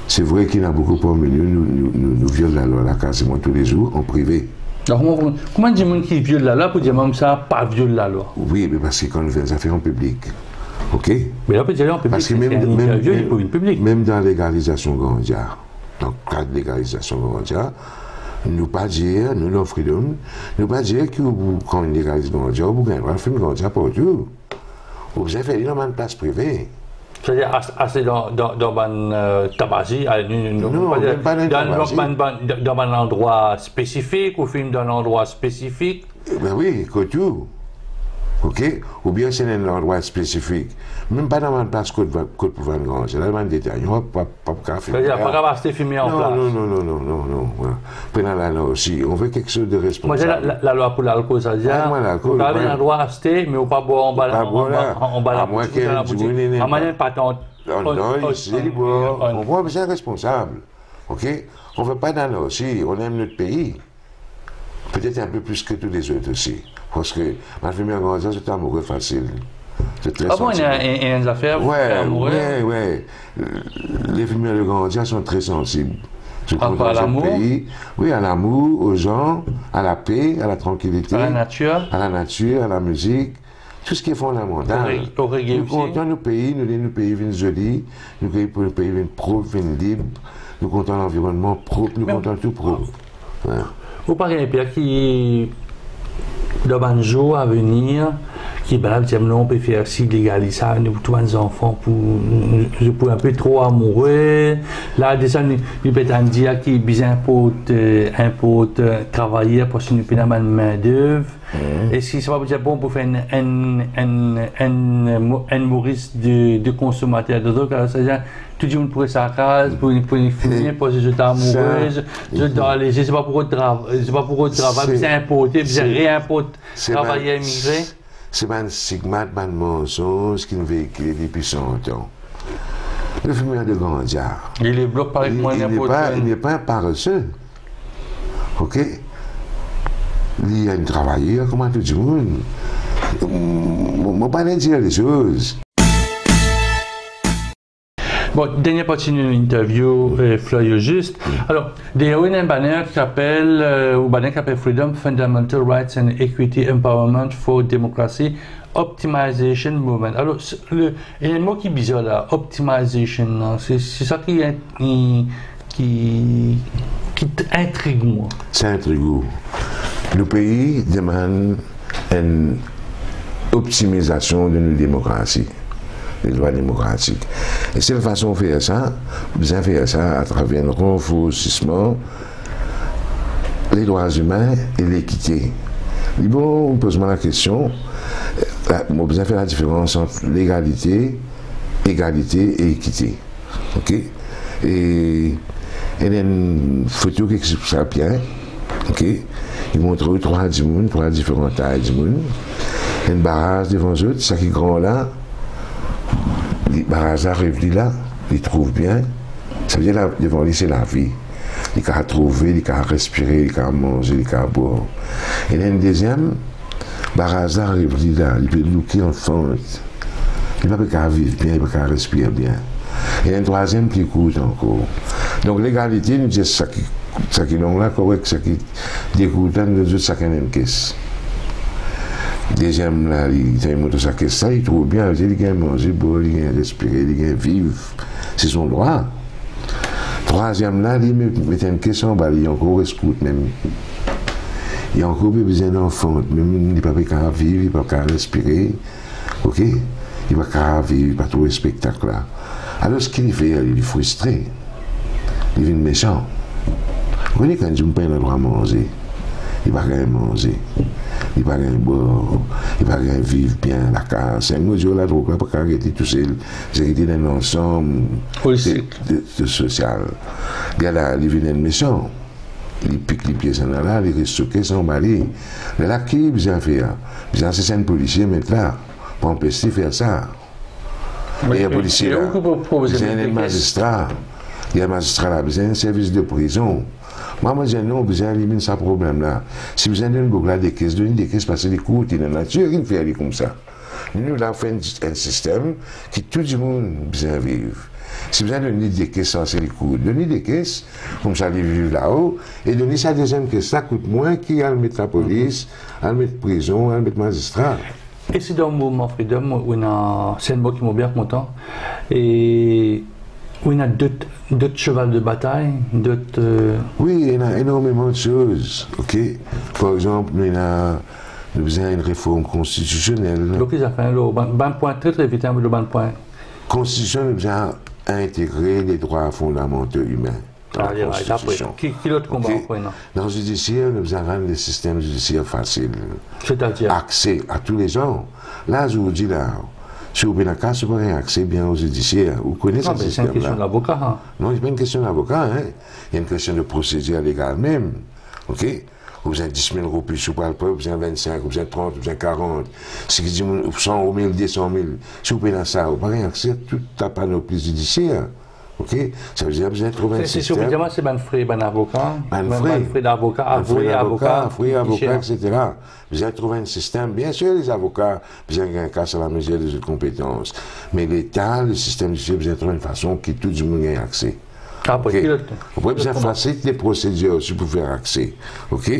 C'est vrai qu'il y en a beaucoup parmi nous violons la loi là, quasiment tous les jours en privé. Alors, comment dire gens qui violent la loi pour dire même ça, pas viole la loi? Oui, mais parce que quand on fait des affaires en public. Ok? Mais là, on peut dire en public, parce que même dans la légalisation Gandia, dans le cadre de légalisation Gandia, nous pas dire, nous non freedom, nous pas dire que quand on légalise Gandia, vous gagnez un film Gandia partout. Vous avez fait dans une place privée. C'est-à-dire, assez dans un tabagie, dans un endroit spécifique, ou film dans un endroit spécifique? Ben oui, que tout. Ok? Ou bien c'est un endroit spécifique. Même pas dans une place que pour vendre grand. C'est dans un détail. On pas café. C'est-à-dire, pas capable de filmer en place. Non. Prenons la loi aussi. On veut quelque chose de responsable. Moi, la loi pour l'alcool, ça veut dire, on a un droit à acheter, mais on ne peut pas boire en bas de la boutique. En manière de patente. Non, c'est libre. On voit que c'est responsable. Ok? On ne veut pas dans l'eau aussi. On aime notre pays. Peut-être un peu plus que tous les autres aussi. Parce que ma famille organisée, c'est amoureux facile. C'est très bon, il y a une affaire amoureux? Oui. Les familles de Gandia sont très sensibles. À l'amour? Oui, à l'amour, aux gens, à la paix, à la tranquillité. À la nature? À la nature, à la musique. Tout ce qui est fondamental. Au reggae nous comptons nos pays, nous pays viennent jolis, nous pays viennent propres, viennent libres, nous comptons l'environnement propre, nous comptons tout propre. Ouais. Vous parlez d'un pays qui, dans un jour à venir, qui est non, on peut faire si légaliser ça, nous tous les enfants pour un peu trop amoureux. Là, déjà, nous peut dire qui bien importe travailler parce que nous peut avoir une main d'œuvre. Et si c'est pas pour dire bon pour faire un Maurice de consommateur de drogue, c'est-à-dire tout le monde pourrait sa case, pour finir, pour je suis amoureuse, je dois aller, c'est pas pour autre travail, c'est importer, c'est réimporter, travailler, émigrer. C'est un stigmate, un mensonge qui nous véhicule depuis 100 ans. Le fumeur de Gandia. Il est bloqué par moi n'importe quoi. Il n'est pas un paresseux. Ok? Il y a un travailleur, comment tout le monde. On ne peut pas dire les choses. Bon, dernière partie de l'interview, Floyo juste. Alors, il y a un banner qui s'appelle Freedom, Fundamental Rights and Equity Empowerment for Democracy Optimization Movement. Alors, il y a un mot qui est bizarre là, optimization. C'est ça qui intrigue moi. C'est intriguant. Le pays demande une optimisation de nos démocraties, les droits démocratiques. Et c'est la façon de faire ça, bien faire ça à travers un renforcement des droits humains et l'équité. Bon, on pose-moi la question, on besoin faire la différence entre l'égalité, égalité et équité. Ok? Et il y a une photo qui explique ça bien. Ok? Il montre trois différentes tailles du monde. Il y a une barrage devant eux, ça qui est grand là. Les barrages arrivent là, ils trouvent bien. Ça veut dire là, devant lui, c'est la vie. Il peut trouver, il peut respirer, il peut manger, il peut boire. Et il y a une deuxième, barrage arrive là, il peut looker en fente. Il ne peut pas vivre bien, il ne peut pas respirer bien. Et il y a une troisième qui coûte encore. Donc l'égalité, nous disons ça qui est long là, correct, ça qui découte là, nous disons ça qui est une caisse. Deuxième là, il montre sa caisse, ça, il trouve bien, il gagne manger, boire, il gagne respirer, il gagne vivre. C'est son droit. Troisième là, il met une question, il y a encore escoute même. Il y a encore besoin d'enfants, même il ne peut pas vivre, il ne peut pas respirer. Ok? Il ne peut pas vivre, il ne peut pas trouver le spectacle là. Alors ce qu'il fait, il est frustré. Il devient méchant. Vous voyez quand je me prends le droit à manger, il ne va rien manger. Il ne va rien boire, il ne va rien vivre bien la case. C'est un jour là, il ne peut pas arrêter tout seul. J'ai été dans un ensemble de social. Il y a là, il devient méchant. Il pique les pieds là, il reste stocké sans balayer. Mais là, qui vous a fait? Vous avez un policier maintenant pour empêcher de faire ça. Il y a un policier là, il y a un magistrat. Il y a un magistrat là, il y a un service de prison. Moi, je dis non, vous avez éliminé ce problème-là. Si vous avez des caisses, donnez des caisses parce que les coûts, il y a la nature qui fait aller comme ça. Nous, là, on fait un système qui tout le monde besoin vivre. Si vous avez donné des caisses, c'est les coûts. Donnez des caisses, comme ça, les vivre là-haut, et donnez sa deuxième caisse, ça coûte moins qu'il y a à mettre la police, à mettre prison, à mettre magistrat. Et c'est dans le mouvement Freedom où c'est un mot qui m'a bien content. Et où il y a d'autres chevals de bataille, d'autres... Oui, il y a énormément de choses. Ok. Par exemple, nous avons besoin d'une réforme constitutionnelle. Donc, ils ont fait un bon point très très vite, le bon point. Constitution, nous besoin d'intégrer les droits fondamentaux humains. Dans la Constitution. Qui l'autre combat après, non? Dans le judiciaire, nous besoin rendre le système judiciaire facile. C'est-à-dire? Accès à tous les gens. Là, je vous dis là, si vous avez un cas, vous avez accès bien au judiciaire. Vous connaissez ce système-là. C'est une question d'avocat. Hein? Non, ce n'est pas une question d'avocat. Hein? Il y a une question de procédure légale même. Ok? Vous avez 10 000 roupies, vous avez 25, vous avez 30, vous avez 40. Si vous avez 100 000, 200 000, si vous payez ça, vous n'avez pas accès à toute la panoplie judiciaire. Ok? Ça veut dire que vous avez trouvé un système. Évidemment, c'est ban frais, ban avocat. Ban frais d'avocat, avoué, avocat, etc. Vous avez trouvé un système. Bien sûr, les avocats, vous avez un cas sur la mesure de leurs compétences. Mais l'État, le système judiciaire, vous avez trouvé une façon que tout le monde ait accès. Okay. Vous pouvez bien faciliter les procédures aussi pour faire accès. Ok?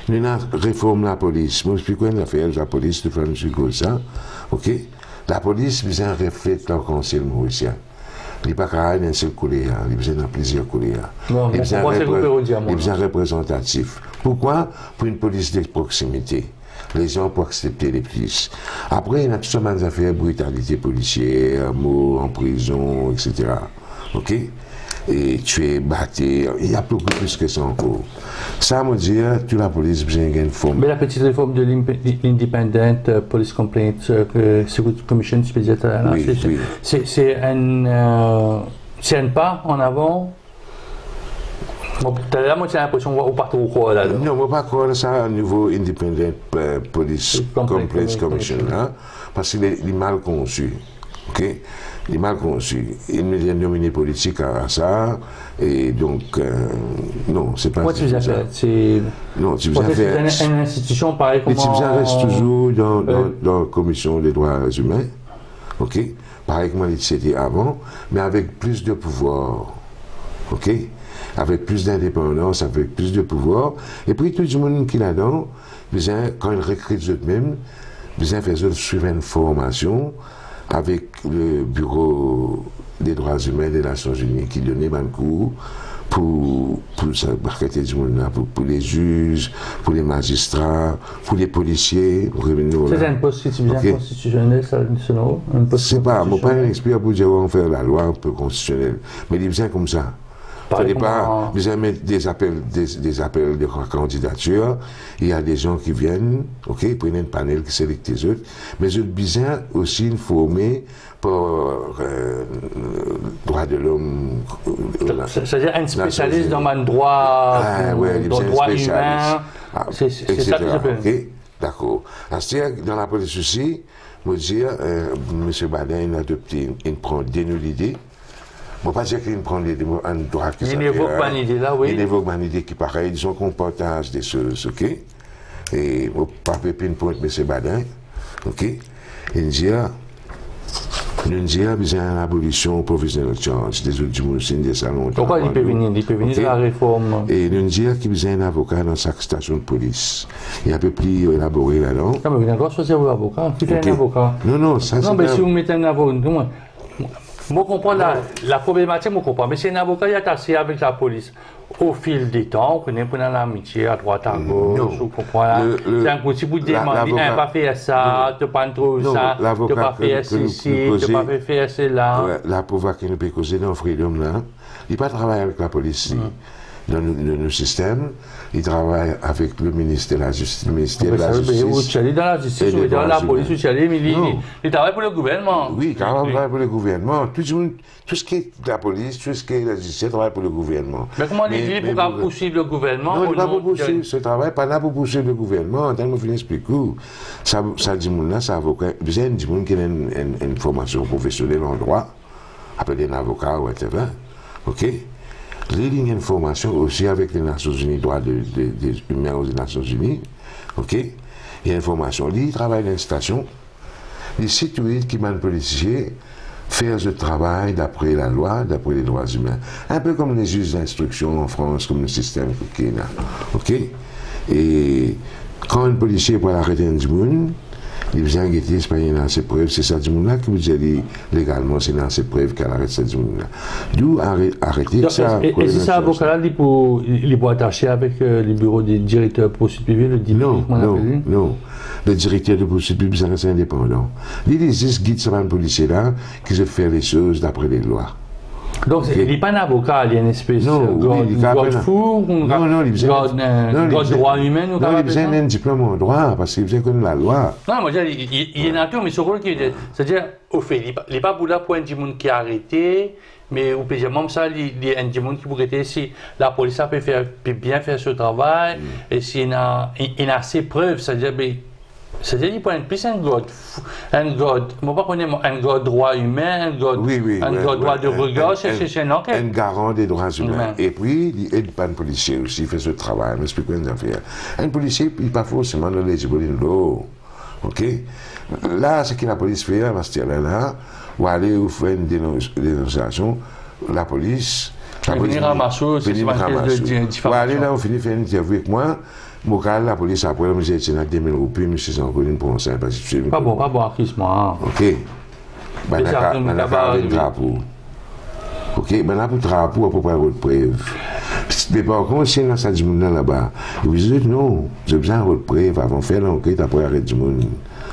Nous avons réformé la police. Je vous explique quoi l'affaire de la police, de faire un ça. Ok? La police, vous avez reflété le conseil mauricien. Il n'y a pas qu'un seul couleur, il y a plusieurs couleurs. Il y a représentatif. Pourquoi? Pour une police de proximité. Les gens peuvent accepter les polices. Après, il y a toutes sortes d'affaires, brutalité policière, mots en prison, etc. Ok? Et tuer, battre, il y a beaucoup plus que ça encore. Ça me dit, toute la police a besoin d'une forme. Mais la petite réforme de l'Independent Police Complaint Commission, c'est un pas en avant. Là, moi, j'ai l'impression qu'on part trop quoi là. Non, on ne va pas croire ça au niveau Independent Police Complaint Commission, hein, parce qu'il est mal conçu. Okay? Il est mal conçu. Il me dit nominé politique à ça, et donc, non, c'est pas ça. Moi, tu as fait. Non, tu as fait. C'est une institution pareille comme. Mais tu reste toujours dans la commission des droits humains, ok? Pareil comme c'était avant, mais avec plus de pouvoir, ok? Avec plus d'indépendance, avec plus de pouvoir. Et puis, tout le monde qui est là-dedans, quand ils recrutent eux-mêmes, ils font suivre une formation avec le Bureau des droits humains des Nations Unies qui donnait un cours pour les juges, pour les magistrats, pour les policiers. C'est un poste constitutionnel, selon vous? C'est pas, je ne suis pas un expert pour dire on fait la loi un peu constitutionnelle, mais il vient comme ça. Il ne fallait pas mettre des appels de candidature. Il y a des gens qui viennent, ils prennent un panel qui sélecte les autres, mais ils ont besoin aussi de former pour droit de l'homme. C'est-à-dire un spécialiste dans le droit, droit humain, c'est ça que j'appelle. D'accord. Dans la police aussi, je veux dire, M. Badin a adopté, il prend des l'idée. Je ne veux pas dire qu'il prend un droit qui s'appelle. Il évoque pas une idée là, oui. Il évoque une idée qui pareil, disons qu'on partage des choses, ok? Et je ne pas pinpoint M. Badin, ok? Il dit, nous avons besoin d'une abolition professionnelle de charge des autres du des salons. Pourquoi il peut venir? Il peut venir de la réforme. Et nous disons qu'il y a besoin d'un avocat dans chaque station de police. Il y a un peu plus élaboré là-dedans. Non, mais vous n'avez pas choisi un avocat. Qui fait un avocat? Non, ça c'est. Non, mais si vous mettez un avocat, je comprends la problématique, je comprends. Mais c'est un avocat qui est assis avec la police. Au fil des temps, on connaît l'amitié à droite, à gauche, vous comprenez. C'est un petit bout de demander, tu n'as pas fait ça, tu n'as pas trop ça, tu n'as pas fait ceci, tu n'as pas fait cela. L'avocat qui nous peut causer dans le freedom là, il n'a pas travaillé avec la police. Dans nos systèmes, il travaille avec le ministère de la Justice. Vous allez dans la justice, vous dans la police, vous allez, mais il travaille pour le gouvernement. Oui, il travaille pour le gouvernement. Tout ce qui est la police, tout ce qui est la justice, travaille pour le gouvernement. Mais comment il dit pour poursuivre le gouvernement? Non, il n'a pas poursuivre ce travail, pas là pour poursuivre le gouvernement. Tant que je explique, ça dit, ça avocat, vous avez dit qui a une formation professionnelle en droit, appelé un avocat ou whatever, ok? Il y a une formation aussi avec les Nations Unies, droits des humains aux Nations Unies. Ok? Il y a une formation. Il travaille dans une station. Il situé qui m'a policier faire ce travail d'après la loi, d'après les droits humains. Un peu comme les juges d'instruction en France, comme le système qui est là. Ok? Et quand un policier peut arrêter un monde, il vient guetter, c'est pas dans ses preuves, c'est ça du monde-là qui vous dit légalement, c'est dans ses preuves qu'elle arrête ça du monde-là. D'où arrêter ça. Et c'est ça, avocat-là, il peut attacher avec le bureau des directeurs de poursuite publique, le DPI? Non. Le directeur de poursuite publique, c'est indépendant. Il existe guide sur un policier-là qui se fait les choses d'après les lois. Donc, il n'est pas un avocat, il y a une espèce de garde-fou, garde droit humain. Non, il besoin d'un diplôme en droit, parce qu'il besoin de la loi. Non, moi, il est nature, mais ce rôle qui est. C'est-à-dire, au fait, il n'est pas pour là pour un monde qui est arrêté, mais au plus même ça, il y a un monde qui pourrait arrêter si la police peut bien faire ce travail, et s'il y a assez de preuves, c'est-à-dire qu'il peut être plus un God droit humain, un God droit de regard, c'est une enquête. Un garant des droits humains. Et puis, il aide pas un policier aussi, il fait ce travail, il explique une affaire. Un policier, il n'est pas forcément dans les l'eau. Ok? Là, ce que la police fait, là, ou aller ou faire une dénonciation, la police. Venir ramasser, c'est une pièce de diffamation. Ou aller là, on finit faire une interview avec moi. La police après, j'ai été dans 2000 roupies, je suis encore une pour un simple. Pas bon, Christmas. Ok. Ben, là, un drapeau. Ok, ben là, pour drapeau, à peu près votre preuve. Mais par contre, si on a ça du monde là-bas, vous dites non, j'ai besoin de votre preuve avant de faire l'enquête, après arrêter du monde.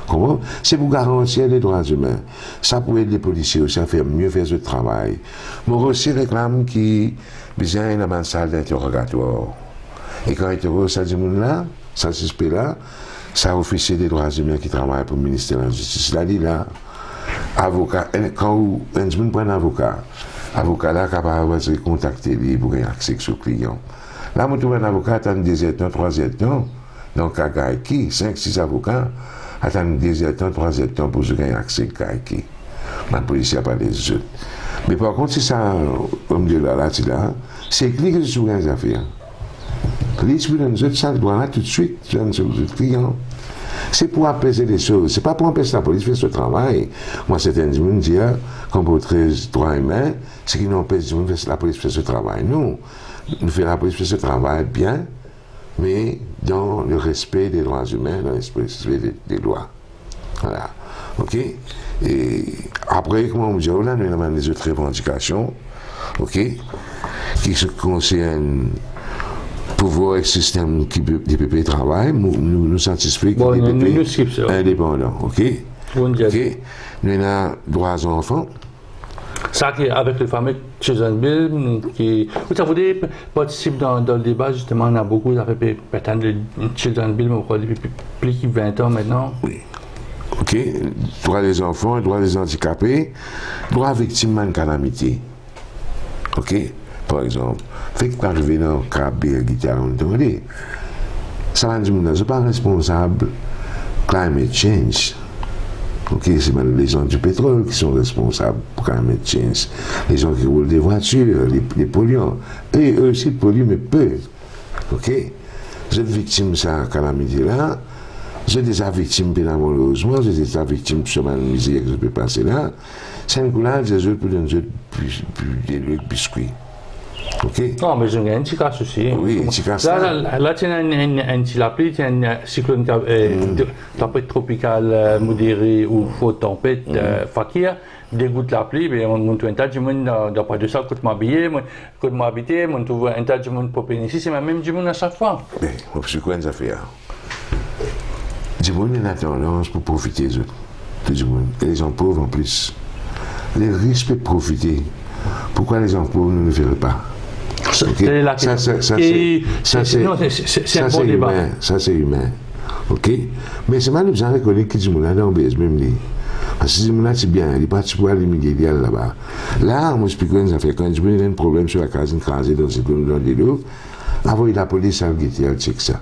Comment? C'est pour garantir les droits humains. Ça pourrait aider les policiers aussi à faire mieux faire ce travail. Moi aussi, réclame qui besoin d'une salle d'interrogatoire. Et quand il interroge ça du monde là, ça suspect là, ça officier des droits humains qui travaille pour le ministère de la Justice. Là, dit là, avocat, quand un monde prend un avocat là capable de contacter lui pour avoir accès au client. Là, on trouve un avocat, attend 2 heures, 3 heures, donc à qui 5-6 avocats, attendent 2 heures, 3 heures pour avoir accès à qui. La police n'a pas les autres. Mais par contre, si ça, comme Dieu là, c'est écrit que sur les affaires. Les autres, ça doit là tout de suite, sur les clients. C'est pour apaiser les choses. C'est pas pour empêcher la police de faire ce travail. Moi, certains gens disent, comme pour 13 droits humains, c'est qu'ils n'empêchent la police de faire ce travail. Non. Nous faisons la police de faire ce travail bien, mais dans le respect des droits humains, dans le respect des lois. Voilà. OK? Et après, comment on dit, là, nous avons des autres revendications. OK? qui se concerne pouvoir et système qui DPP travaille, nous satisfait que bon, DPP indépendant, ok? Ok? Nous avons droits aux enfants. Ça, avec le fameux Children's Bill, qui, vous voulez participer dans le débat, justement, on a beaucoup, ça fait peut-être le Children's Bill, mais depuis plus de 20 ans maintenant. Oui. Ok? Droits des enfants, droits des handicapés, droits victimes de calamité. Ok? Par exemple, fait que arriver dans le cas de guitare, on dit, ça va dire, je ne suis pas responsable climate change. Ok, c'est les gens du pétrole qui sont responsables pour climate change. Les gens qui roulent des voitures, les polluants. Et eux aussi polluent, mais peu. Ok? Vous êtes victime de cette calamité-là. Vous êtes déjà victime, malheureusement. Vous êtes déjà victime de ce mal misère que je peux passer là. C'est un coup là, des autres pour donner des biscuits. Ok? Non, mais j'ai un petit cas aussi. Oui, un petit cas. Là, tu as un petit appli, tu as un cyclone tempête tropicale modérée ou faute tempête, fakir, dégoûte l'appli, mais on trouve un tas de monde d'après de ça, coûte m'habiller, coûte m'habiter, on trouve un tas de monde pour payer ici, c'est même du monde à chaque fois. Mais, c'est quoi ça fait? Du monde a tendance pour profiter des autres. Du monde. Et les gens pauvres en plus. Les riches peuvent profiter. Pourquoi les gens pauvres ne le feraient pas? Okay. C'est un bon débat. Ça, c'est humain. Ok? Mais c'est mal de gens reconnaître que du monde a dans le même lit. Parce que du monde c'est bien, il parti pour aller immédiatement là-bas. Là, on m'explique ça fait quand du monde a un problème sur la case écrasée dans des lots, avant la police a guetté, elle check ça.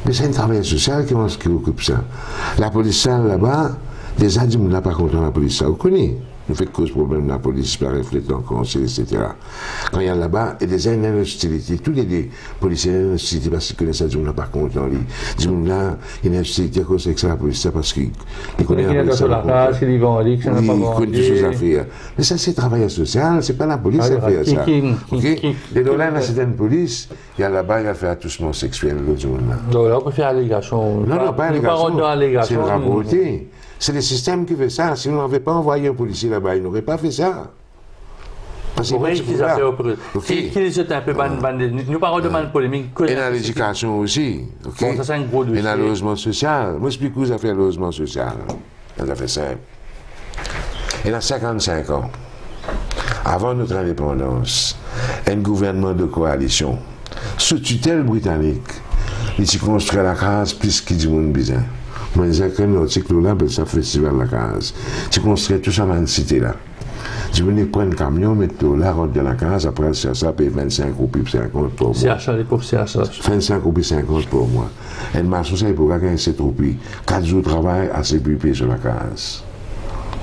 Mais c'est un travail social qui occupe ça. La police là-bas, déjà du monde n'a pas content la police, ça vous connaissez. Nous fait cause problème la police par refléter dans le conseil, etc. Quand il y a là-bas, il y a des hostilités. Tous les policiers ont une hostilité parce qu'ils connaissent ça, du monde n'a pas content. Du monde là, il y a une hostilité à cause de ça, la police, parce qu'ils connaissent la police. Ils connaissent des choses à faire. Mais ça, c'est travail social, c'est pas la police qui fait ça. Et donc là, dans certaines polices, il y a là-bas, il y a fait attouchement sexuel, l'autre monde là. Donc là, on peut faire allégation. Non, pas allégation. C'est une rapportée. C'est le système qui fait ça. Si on n'avait pas envoyé un policier là-bas, il n'aurait pas fait ça. Parce qu'ils ont fait au prix. Qui les a un peu bandés. Nous parlons de mal polémique. Et dans l'éducation aussi. Ça, c'est un gros dossier. Et dans le logement social. Moi, je explique vous avez fait le logement social. Ça fait simple. Et dans 55 ans, avant notre indépendance, un gouvernement de coalition, sous tutelle britannique, il s'y construit la case plus qu'il dit mon besoin. Je disais que l'article là, c'est un festival de la case. Tu construis tout ça dans une cité là. Tu venais prendre un camion, mettre là, rentre dans la case, après ça paye 25 roupies 50 pour moi. CHH. 25 roupies 50 pour moi. Et le marché, ça, il faut gagner 7 roupies. 4 jours de travail, assez payé sur la case.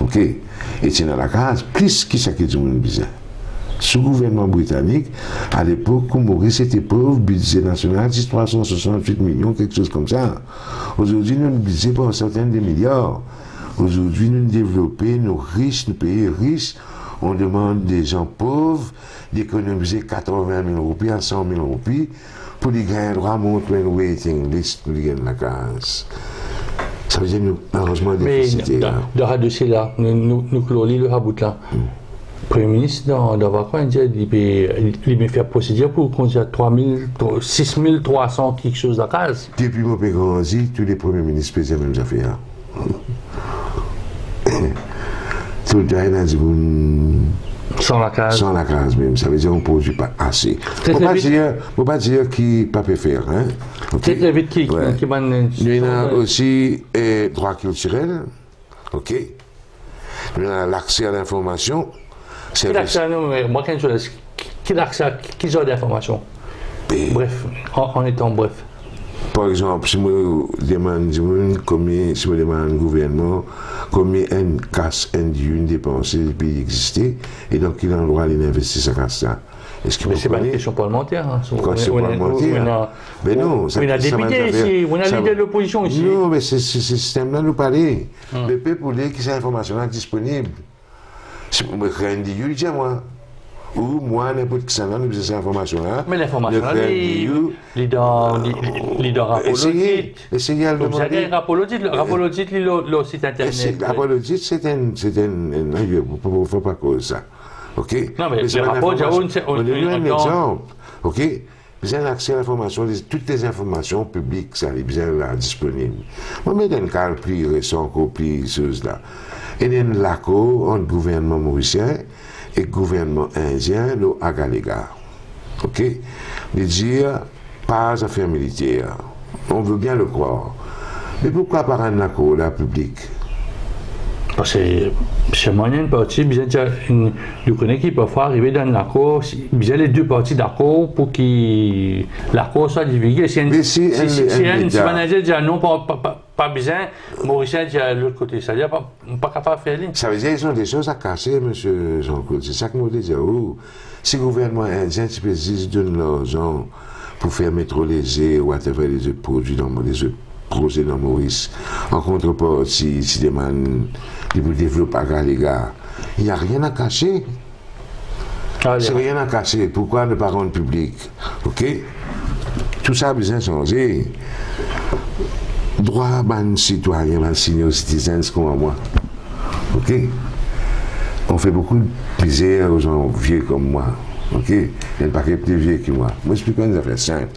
Ok? Et tu es dans la case, plus qui ça qui dit mon besoin. Sous le gouvernement britannique, à l'époque, où Maurice était pauvre, budget national, 368 millions, quelque chose comme ça. Aujourd'hui, nous avons un budget pour un certain de milliards. Aujourd'hui, nous développons, nous riches, nous pays riches, on demande des gens pauvres d'économiser 80 000 roupies à 100 000 roupies pour les gagner le droit à montrer une waiting list pour les gagner la case. Ça veut dire que nous, malheureusement, déficité. Mais dans ce dossier-là, nous clôt le rabout là. Le Premier ministre, dans le vacances, il m'a fait procédure pour qu'on dise 6300 quelque chose à case. Depuis mon pays grandi, tous les premiers ministres faisaient les mêmes affaires. Tout le temps, il a dit sans la case. Sans la case même, ça veut dire qu'on ne produit pas assez. Il ne faut pas dire qu'il ne peut pas faire. Hein? Okay? Très vite qui nous avons aussi droit culturel. Ok? Nous avons l'accès à l'information. Qui l'accès à quel genre d'information? Bref, en étant bref. Par exemple, si je demande au gouvernement combien une casse une dépensée le pays existait, et donc il a le droit d'investir sa casse-là. Mais c'est pas une question parlementaire. Question parlementaire. Mais non, on a député ici, on a leader de l'opposition ici. Non, mais ce système-là nous parlait. Le peuple voulait que cette information-là disponible. Si je crée une digue, je dis moi. Ou moi, n'importe qui s'en a, nous besoin de cette information-là. Mais l'information-là, leader Rapolodite. Essayez à le demander. Rapolodite, le site internet. Rapolodite, c'est un. Il ne faut pas cause ça. OK? Non, mais c'est le pas rapport, d'information. on On donne un exemple. OK? Vous avez accès à l'information, toutes les informations publiques, ça est bien là, disponible. Moi, je mets un cas plus récent, plus choses là. Il y a un accord entre le gouvernement mauricien et le gouvernement indien, le Agalega. OK? De dire, pas affaire militaire. On veut bien le croire. Mais pourquoi par un accord là, public? Parce que c'est moyen de partie, nous connaissons qu'il peut arriver dans l'accord, bien les deux parties d'accord pour que l'accord soit divulgué. Si un manager dit non, pas besoin, Mauricien dit à l'autre côté, ça veut dire pas capable de faire ça. Ça veut dire qu'ils ont des choses à cacher, M. Jean-Claude. C'est ça que je veux dire. Si le gouvernement indien, tu peux dire, donne l'argent pour faire métro léger ou whatever les autres produits dans les autres projets dans Maurice, en contrepartie, si des gens pour développer les gars, il n'y a rien à cacher. C'est rien à cacher. Pourquoi ne pas rendre public? OK? Tout ça a besoin de changer. Droit ban citoyen, ban senior citizens comme moi. OK? On fait beaucoup de plaisir aux gens vieux comme moi. OK? Il y a pas que plus vieux que moi. Moi, je peux pas une affaire simple.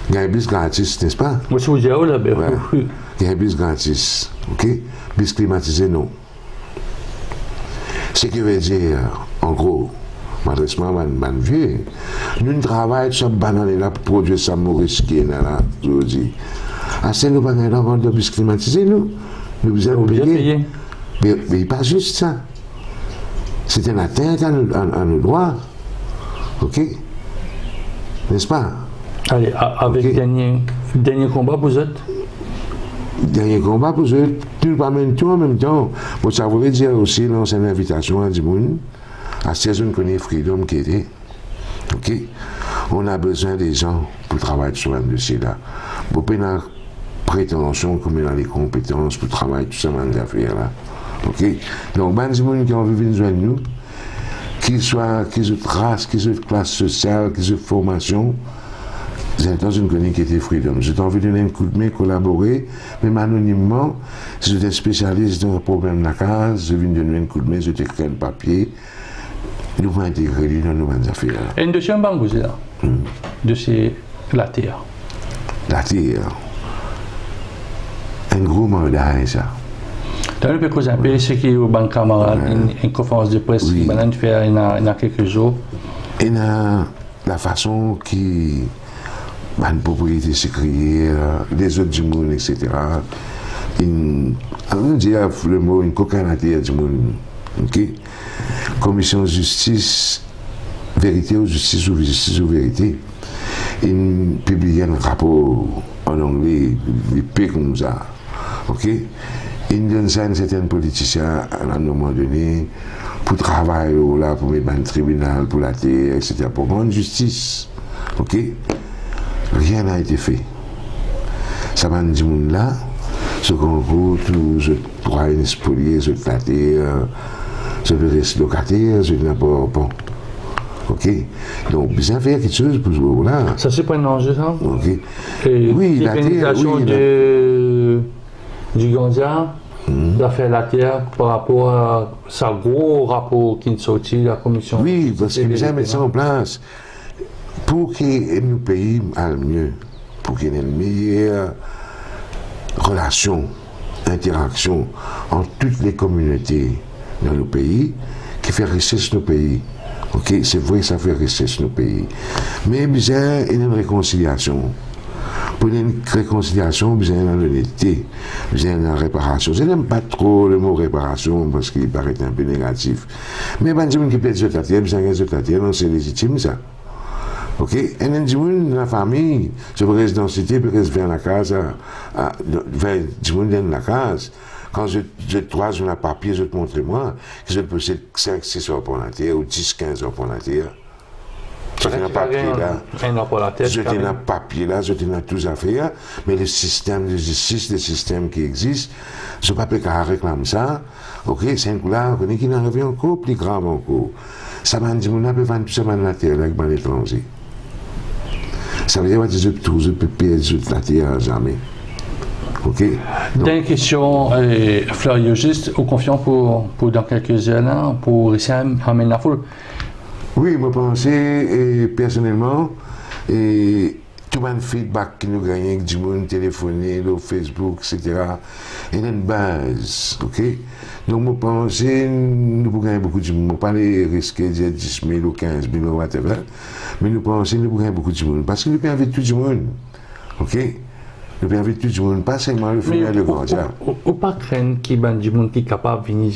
Il y a un bus gratis, n'est-ce pas? Moi, je vous dis, là, ben oui. Il y a un bus gratis. OK? Bus climatisé, non. Ce qui veut dire, en gros, malheureusement, man vieux, nous travaillons sur banane là pour produire ça Maurice qui est là, je vous dis. Assez nous pas dans le bus climatisé, nous. Nous vous avons payé. Mais pas juste ça. C'est une atteinte à nos droits. OK? N'est-ce pas? Allez, avec okay. dernier combat pour eux. Dernier combat pour eux, tout pas même tout en même temps. Bon, ça voudrait dire aussi, c'est une invitation à du monde, à ces zones qu'on est Freedom qui était. OK? On a besoin des gens pour travailler sur un dossier-là. Bon, pas une prétention comme on a les compétences pour travailler tout ça dans les affaires-là. OK? Donc, ben, des gens qui ont envie de venir nous, qu'ils soient de race, qu'ils soient de classe sociale, qu'ils soient de formation, j'ai dans une chronique qui était Freedom. J'ai envie de donner un coup de main, collaborer, même anonymement. Si j'étais spécialiste dans un problème de la case, je viens de donner un coup de main, je t'écris un papier. Nous allons intégrer dans nos affaires. Et un dossier en Bangouzi, là. Dossier la terre. La terre. Un gros mandat, ça. Dans le peu un peu, ce qui est au banc camarade, une conférence de presse qui va faire il y a quelques jours. Et la façon qui la propriété s'écrit, les autres du monde, etc. On dit le mot une cocanatière du monde. Okay? Commission justice, vérité ou justice ou vérité. Il publie un rapport en anglais, il paie comme ça. Okay? Il donne ça à un certain politicien à un moment donné pour travailler là, pour mettre un tribunal, pour la terre, etc. Pour rendre justice. OK? Rien n'a été fait. Ça m'a dit là, ce concours, je pourrais être spolié, je la terre, je vais rester locataire, je n'ai pas. Bon. OK? Donc, besoin faire quelque chose pour ce là. Ça, c'est pas un enjeu, ça? OK? Et oui, la terre. Oui, du Gandia, d'affaire la terre par rapport à ce gros rapport qui est sorti de la commission. Oui, parce qu'il besoin mettre ça en place pour que nos pays aillent mieux, pour qu'il y ait une meilleure relation, interaction entre toutes les communautés dans nos pays qui fait richesse nos pays. OK, c'est vrai que ça fait richesse nos pays. Mais besoin d'une réconciliation. Pour une réconciliation, vous avez l'honnêteté, vous avez la réparation. Je n'aime pas trop le mot réparation parce qu'il paraît un peu négatif. Mais quand on qui pète sur la terre, vous avez sur la terre, c'est légitime ça. OK? Et dans la famille, je peux rester dans la cité, puis rester vers la case, vers dans la case. Quand je croise sur un papier, je te montre moi, que je peux 5-6 heures pour la terre ou 10-15 heures pour la terre. Je tenais un papier là, je tenais tous à faire, mais le système de justice, le système qui existe, je ne peux pas réclamer ça. OK, c'est un coup là, on qui n'en revient encore plus grave encore. Ça m'a dit, on a pu vendre tout ça dans la terre avec l'étranger. Ça veut dire que je peux perdre la terre à jamais. Ok. Dernière question, Fleur, juste au confiant pour dans quelques heures, pour essayer de ramener la foule. Oui, je pense, personnellement, tout le feedback que nous gagnons, du monde téléphoné, le Facebook, etc., il y a une base, ok? Donc, je pense que nous pouvons gagner beaucoup de monde. Je ne vais pas risquer de dire 10 000 ou 15 000 ou whatever, mais nous pensons que nous pouvons gagner beaucoup de monde. Parce que nous pouvons inviter tout le monde, ok? Nous pouvons inviter tout le monde, pas seulement le film de Grandia. Ou pas craindre qu'il y ait du monde qui est capable de venir,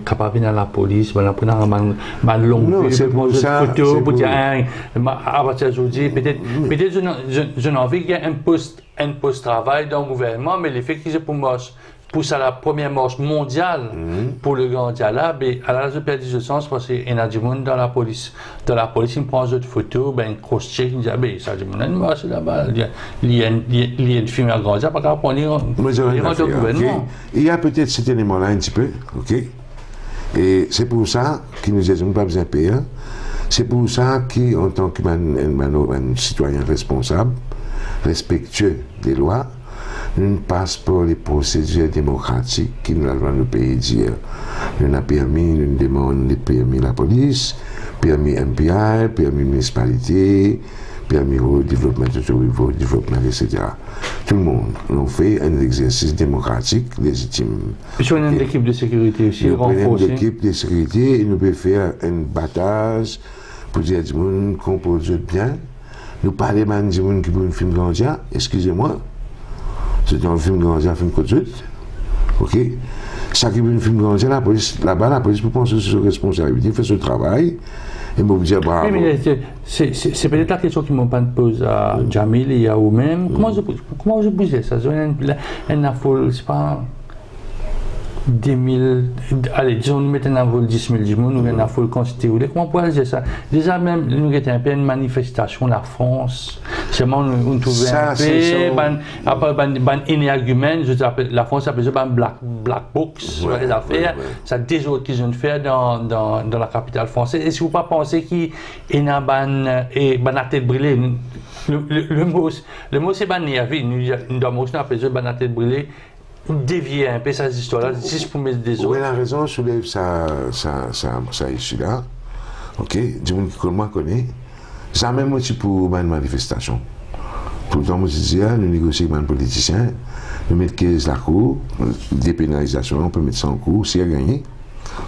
capable de venir à la police, de prendre un long non, c'est pour ça. Photo, pour dire, à partir d'aujourd'hui, peut-être je n'ai envie qu'il y ait un post-travail dans le gouvernement, mais l'effet qu'ils ont pour ça la première marche mondiale pour le Grandia là, à la perdu de sens parce qu'il y a du monde dans la police. Dans la police, il prend une photo, ben cross-check, il dit, ça du monde, une marche là-bas, il y a une film à Grandia, pas grave, on y rentre au gouvernement. Il y a peut-être cet élément-là un petit peu, ok? Et c'est pour ça qu'il nous disons pas besoin de payer. C'est pour ça qu'en tant qu'un citoyen responsable, respectueux des lois, nous passons par les procédures démocratiques qui nous ont le pays dire. Nous avons permis, nous demandons permis la police, permis MPI, permis municipalité, permis au développement, etc. Tout le monde. On fait un exercice démocratique légitime. Et sur une équipe de sécurité aussi, renforcée. Une équipe de sécurité et nous pouvons faire un battage pour dire du monde compose bien. Nous parlons du monde qui veut un film Grandia, excusez-moi. C'est un film Grandia, un film Côte-Sud. Ok? Ça qui veut un film Grandia, là-bas, la police peut penser sur ses responsabilités, faire ce travail. Et vous dire bravo. Oui, mais c'est peut-être la question qu'ils m'ont pas posée à Jamil et à vous-même. Comment je posais ça? Un foule, c'est pas 10 000, allez, disons, nous mettons un vol 10 000 du monde, nous avons un foule constituée. Comment on pourrait dire ça? Déjà, même, nous avons un peu une manifestation, la France, seulement, nous trouvons un peu, après, un argument, la France appelle ça black box, les affaires, ça des autres qu'ils ont fait dans la capitale française. Est-ce que vous ne pensez qu'il y a une tête brûlée? Le mot, c'est nerveux. Nous avons appelé ça une tête brûlée. Dévier un peu ces histoires-là, juste pour mettre des autres. Oui, la raison soulève ça issue-là. Ok, du monde qui moi connaît. Ça même aussi pour une manifestation. Pourtant, moi je disais, nous négocions avec un politicien, nous mettons 15 la cour, dépénalisation, on peut mettre 100 cours, si elle gagne.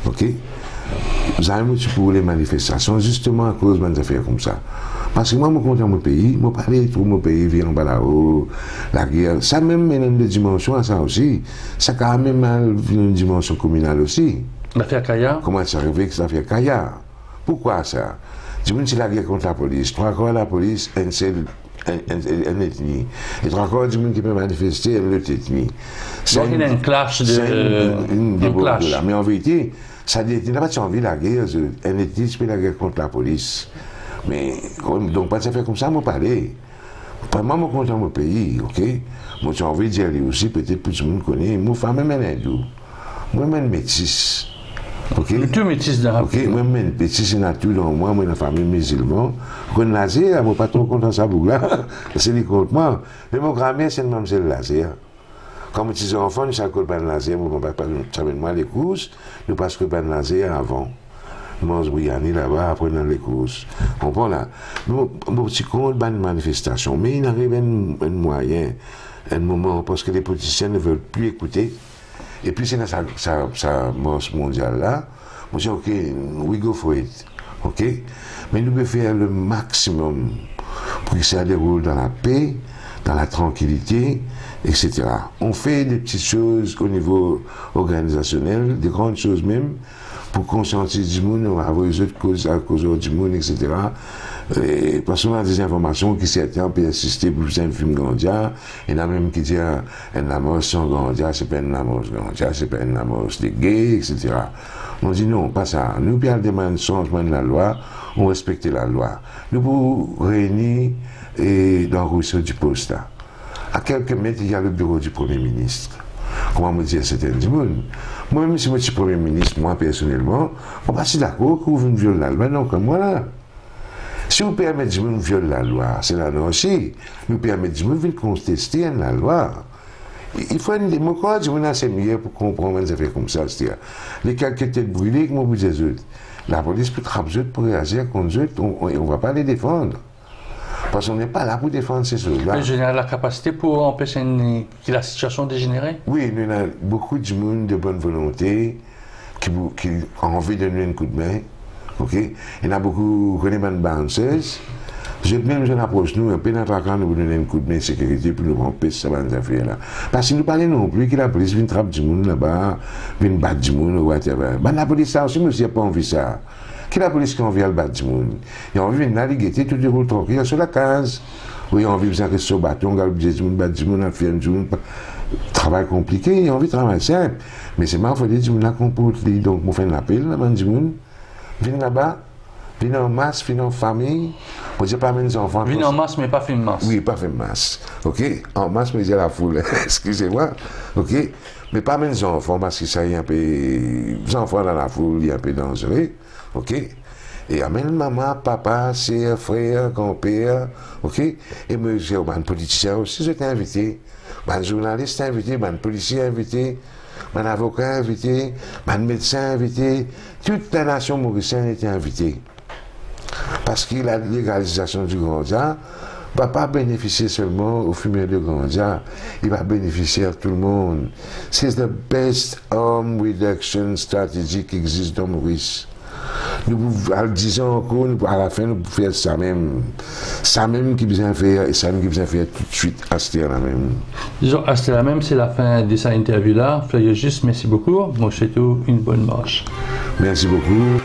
Ok? Vous avez aussi pour les manifestations, justement à cause de affaires comme ça. Parce que moi, je compte dans mon pays, je parle tout mon pays, vient en bas là-haut, la guerre. Ça même mène une dimension à ça aussi. Ça a quand même une dimension communale aussi. L'affaire Kaya? Comment c'est arrivé que c'est l'affaire Kaya? Pourquoi ça? Du moins, c'est la guerre contre la police. 3 quarts de la police, une ethnie. Et 3 quarts du monde qui peut manifester, une autre ethnie. Donc, il y a une clash de. Mais en vérité, ça n'a pas envie la guerre, une ethnie qui fait la guerre contre la police. Mais, donc, pas de faire comme ça, moi, parler. Pas moi, je compte dans mon pays, ok? Moi, j'ai envie de dire aussi, peut-être que tout le monde connaît. Moi, femme, même un hindou. Moi, même métisse. Ok? Tout métisse dans la ok? Moi, même métisse, dans tout dans moi, moi, dans la famille musulmane. Quand laser, moi, pas trop content de ça, là. C'est les comptes, moi. Mais mon grand-mère, c'est une mademoiselle laser. Quand je suis enfant, nous savons pas de laser, moi, moi, les courses, nous passons pas de laser avant. Je mange bouillani là-bas, après dans les courses. On comprend là. Mon petit compte, une manifestation. Mais il arrive un moyen, un moment, parce que les politiciens ne veulent plus écouter. Et puis c'est dans sa marche mondiale là. On dit, OK, we go for it. OK? Mais nous devons faire le maximum pour que ça déroule dans la paix, dans la tranquillité, etc. On fait des petites choses au niveau organisationnel, des grandes choses même, pour conscientiser du monde, avoir les autres causes à cause du monde, etc. Et parce qu'on a des informations qui certains peuvent insister pour faire un film Grandia, il y en a même qui disent un amour sans Grandia, c'est pas un amour Grandia, c'est pas un amour des gays, etc. On dit non, pas ça. Nous, puis, on demande un changement de la loi, on respecte la loi. Nous pouvons réunir dans le ruisseau du poste. À quelques mètres, il y a le bureau du Premier ministre. Comment me dire certains du monde? Moi-même, si je suis Premier ministre, moi personnellement, on va pas d'accord que vous violez la loi, non, comme moi là. Si vous permettez de violer la loi, c'est là aussi. Nous permettez de contester la loi. il faut une démocratie, on a assez mieux pour comprendre des affaires comme ça. C'est-à-dire, les cas qui étaient brûlés, comme vous dites, la police peut trapper pour réagir contre eux, on ne va pas les défendre. Parce qu'on n'est pas là pour défendre ces choses-là. Le général a la capacité pour empêcher que la situation dégénère? Oui, il y a beaucoup de monde de bonne volonté qui ont envie de donner un coup de main. Okay? Il y en a beaucoup qui connaissent les bouncers. Même je approche nous, un peu d'attaquant, nous donner un coup de main de sécurité pour nous empêcher ces affaires-là. Parce que nous parlons non plus que la police vient trapper du monde là-bas, vient battre du monde ou whatever. La police, ça aussi, nous n'a pas envie de ça. Qui la police qui a envie de battre du monde? Il a envie de naviguer, tout déroule tranquille sur la case. Oui, il a envie de faire ce bâton, il a envie de battre du monde, faire du monde. Travail compliqué, il a envie de travailler simple. Mais c'est marrant, il faut dire que du monde là qu'on peut. Donc, on fait un appel, là, du monde. Viens là-bas. Viens en masse, viens en famille. Moi, je pas mes enfants. Viens en masse, mais pas fait une masse. Oui, pas fait masse. OK? En masse, mais j'ai la foule. Excusez-moi. OK? Mais pas mes enfants, parce que ça y est un peu. Les enfants dans la foule, il est un peu dangereux. OK? Et amène maman, papa, sœur, frère, grand-père. OK? Et moi, j'ai un politicien aussi, j'étais invité. Un journaliste invité, un policier invité. Un avocat invité, un médecin invité. Toute la nation mauricienne était invitée. Parce que la légalisation du ganja ne va pas bénéficier seulement aux fumeurs de ganja, il va bénéficier à tout le monde. C'est the best harm reduction strategy qui existe dans Maurice. Nous disons encore, à la fin, nous pouvons faire ça même. Ça même qui besoin faire, et ça même qui besoin faire tout de suite, à ce là même. Disons, à ce là même, c'est la fin de cette interview-là. Flavio Juste, merci beaucoup. Moi, je souhaite une bonne marche. Merci beaucoup.